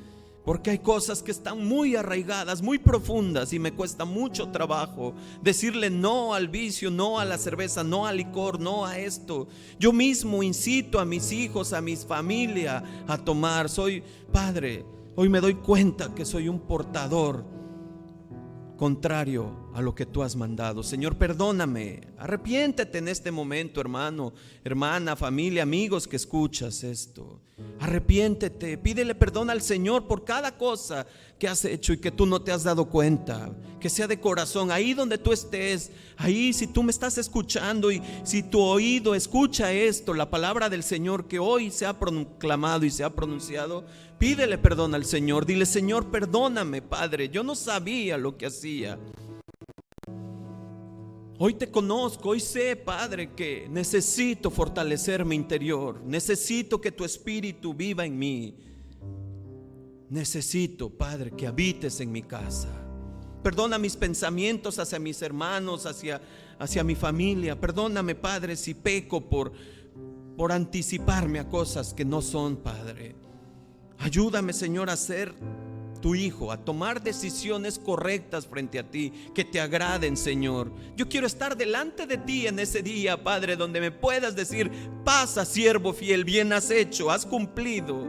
Porque hay cosas que están muy arraigadas, muy profundas, y me cuesta mucho trabajo decirle no al vicio, no a la cerveza, no al licor, no a esto. Yo mismo incito a mis hijos, a mi familia a tomar. Padre, hoy me doy cuenta que soy un portador contrario a lo que tú has mandado. Señor, perdóname. Arrepiéntete en este momento, hermano, hermana, familia, amigos que escuchas esto. Arrepiéntete, pídele perdón al Señor por cada cosa que has hecho y que tú no te has dado cuenta. Que sea de corazón, ahí donde tú estés, ahí si tú me estás escuchando y si tu oído escucha esto, la palabra del Señor que hoy se ha proclamado y se ha pronunciado, pídele perdón al Señor. Dile: Señor, perdóname, Padre, yo no sabía lo que hacía. Hoy te conozco, hoy sé, Padre, que necesito fortalecer mi interior. Necesito que tu espíritu viva en mí. Necesito, Padre, que habites en mi casa. Perdona mis pensamientos hacia mis hermanos, hacia mi familia. Perdóname, Padre, si peco por anticiparme a cosas que no son, Padre. Ayúdame, Señor, a ser tu hijo, a tomar decisiones correctas frente a ti, que te agraden, Señor. Yo quiero estar delante de ti en ese día, Padre, donde me puedas decir: pasa, siervo fiel, bien has hecho, has cumplido.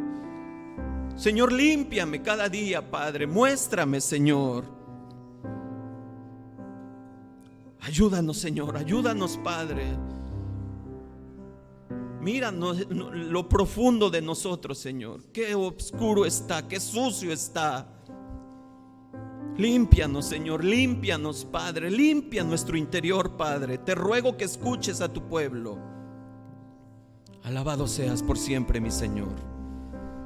Señor, límpiame cada día, Padre, muéstrame, Señor. Ayúdanos, Señor, ayúdanos, Padre. Míranos lo profundo de nosotros, Señor. Qué oscuro está, qué sucio está. Límpianos, Señor, límpianos, Padre. Limpia nuestro interior, Padre. Te ruego que escuches a tu pueblo. Alabado seas por siempre, mi Señor.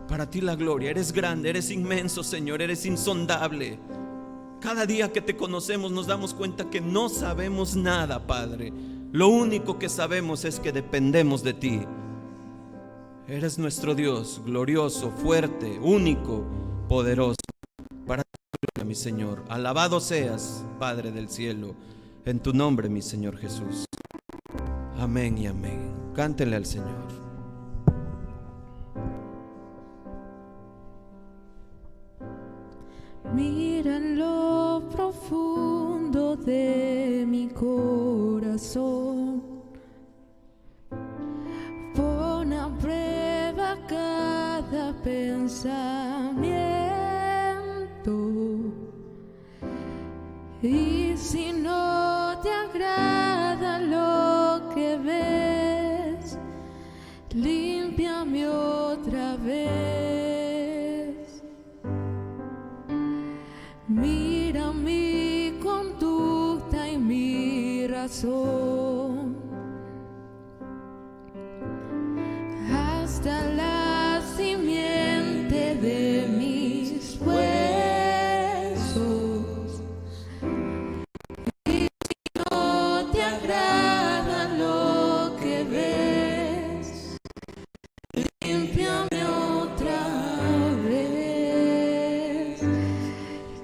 Para ti la gloria. Eres grande, eres inmenso, Señor. Eres insondable. Cada día que te conocemos nos damos cuenta que no sabemos nada, Padre. Lo único que sabemos es que dependemos de ti. Eres nuestro Dios, glorioso, fuerte, único, poderoso. Para ti, mi Señor. Alabado seas, Padre del cielo, en tu nombre, mi Señor Jesús. Amén y amén. Cántele al Señor. Mira en lo profundo de mi corazón, pon a prueba cada pensamiento, y si no te agrada lo que ves, límpiame otra vez. Mira mi conducta y mi razón, hasta la simiente de mis huesos. Y si no te agrada lo que ves, límpiame otra vez.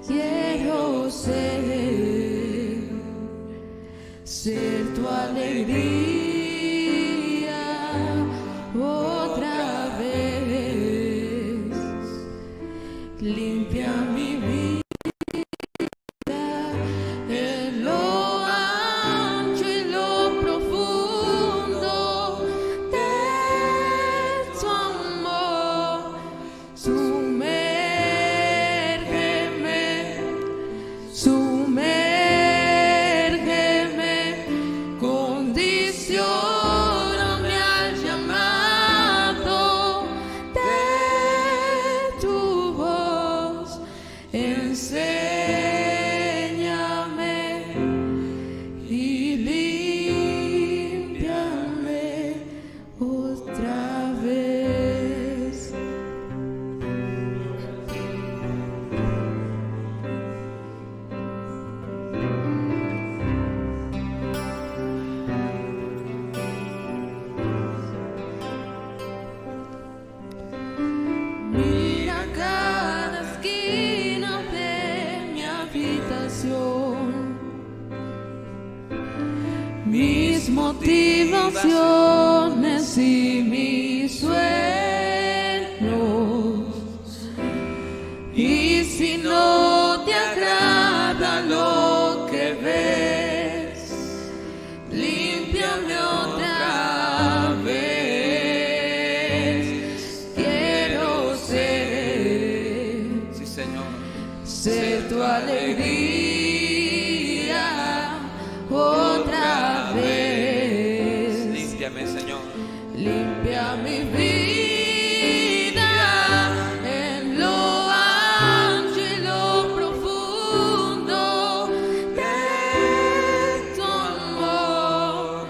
Quiero ser tu oraciones y mis sueños. Y si no te agrada lo que ves, límpiame otra vez. Quiero ser, Sí, Señor. ser tu alegría otra vez. Límpiame, Señor. Limpia mi vida en lo ancho y lo profundo de tu amor.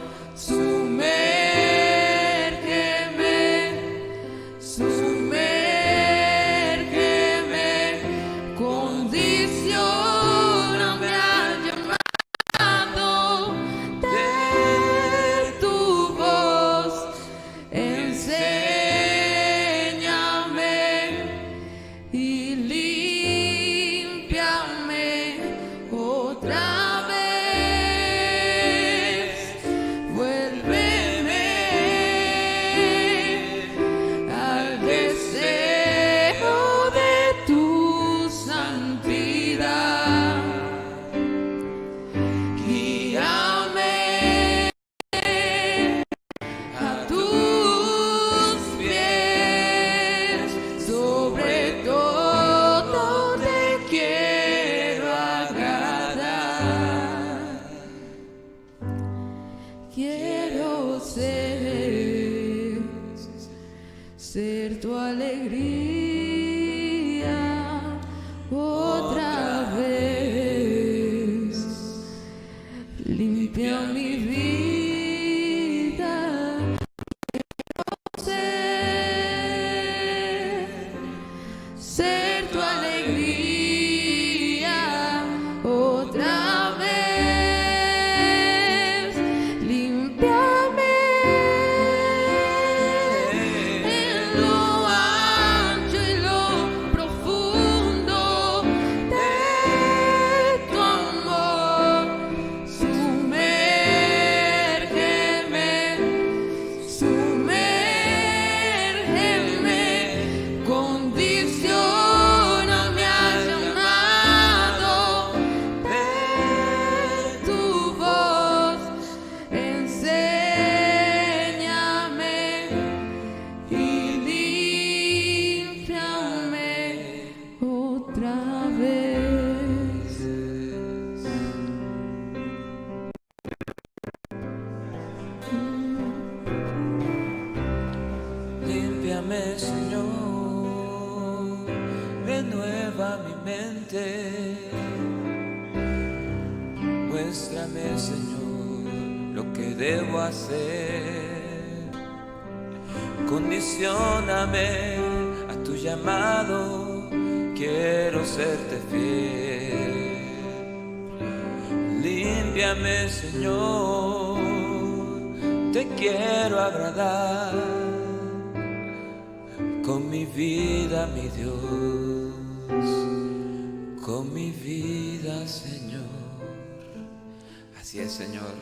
Sumérgeme, sumérgeme, condicióname al llamado de tu voz. Enséñame y límpiame otra vez. Vuélveme al deseo de tu santidad. Guíame a tus pies, sobre todo te quiero agradar. Quiero ser tu alegría otra vez. Limpia mi vida. Ser tu alegría otra vez. Límpiame en lo ancho y lo profundo de tu amor. Sumérgeme, sumérgeme, condicióname al llamado de tu voz. Enséñame y límpiame otra vez. Límpiame, Señor, renueva mi mente. Muéstrame, Señor, lo que debo hacer. Condicióname a tu llamado, quiero serte fiel. Límpiame, Señor, te quiero agradar. Con mi vida, mi Dios, con mi vida, Señor. Así es, Señor.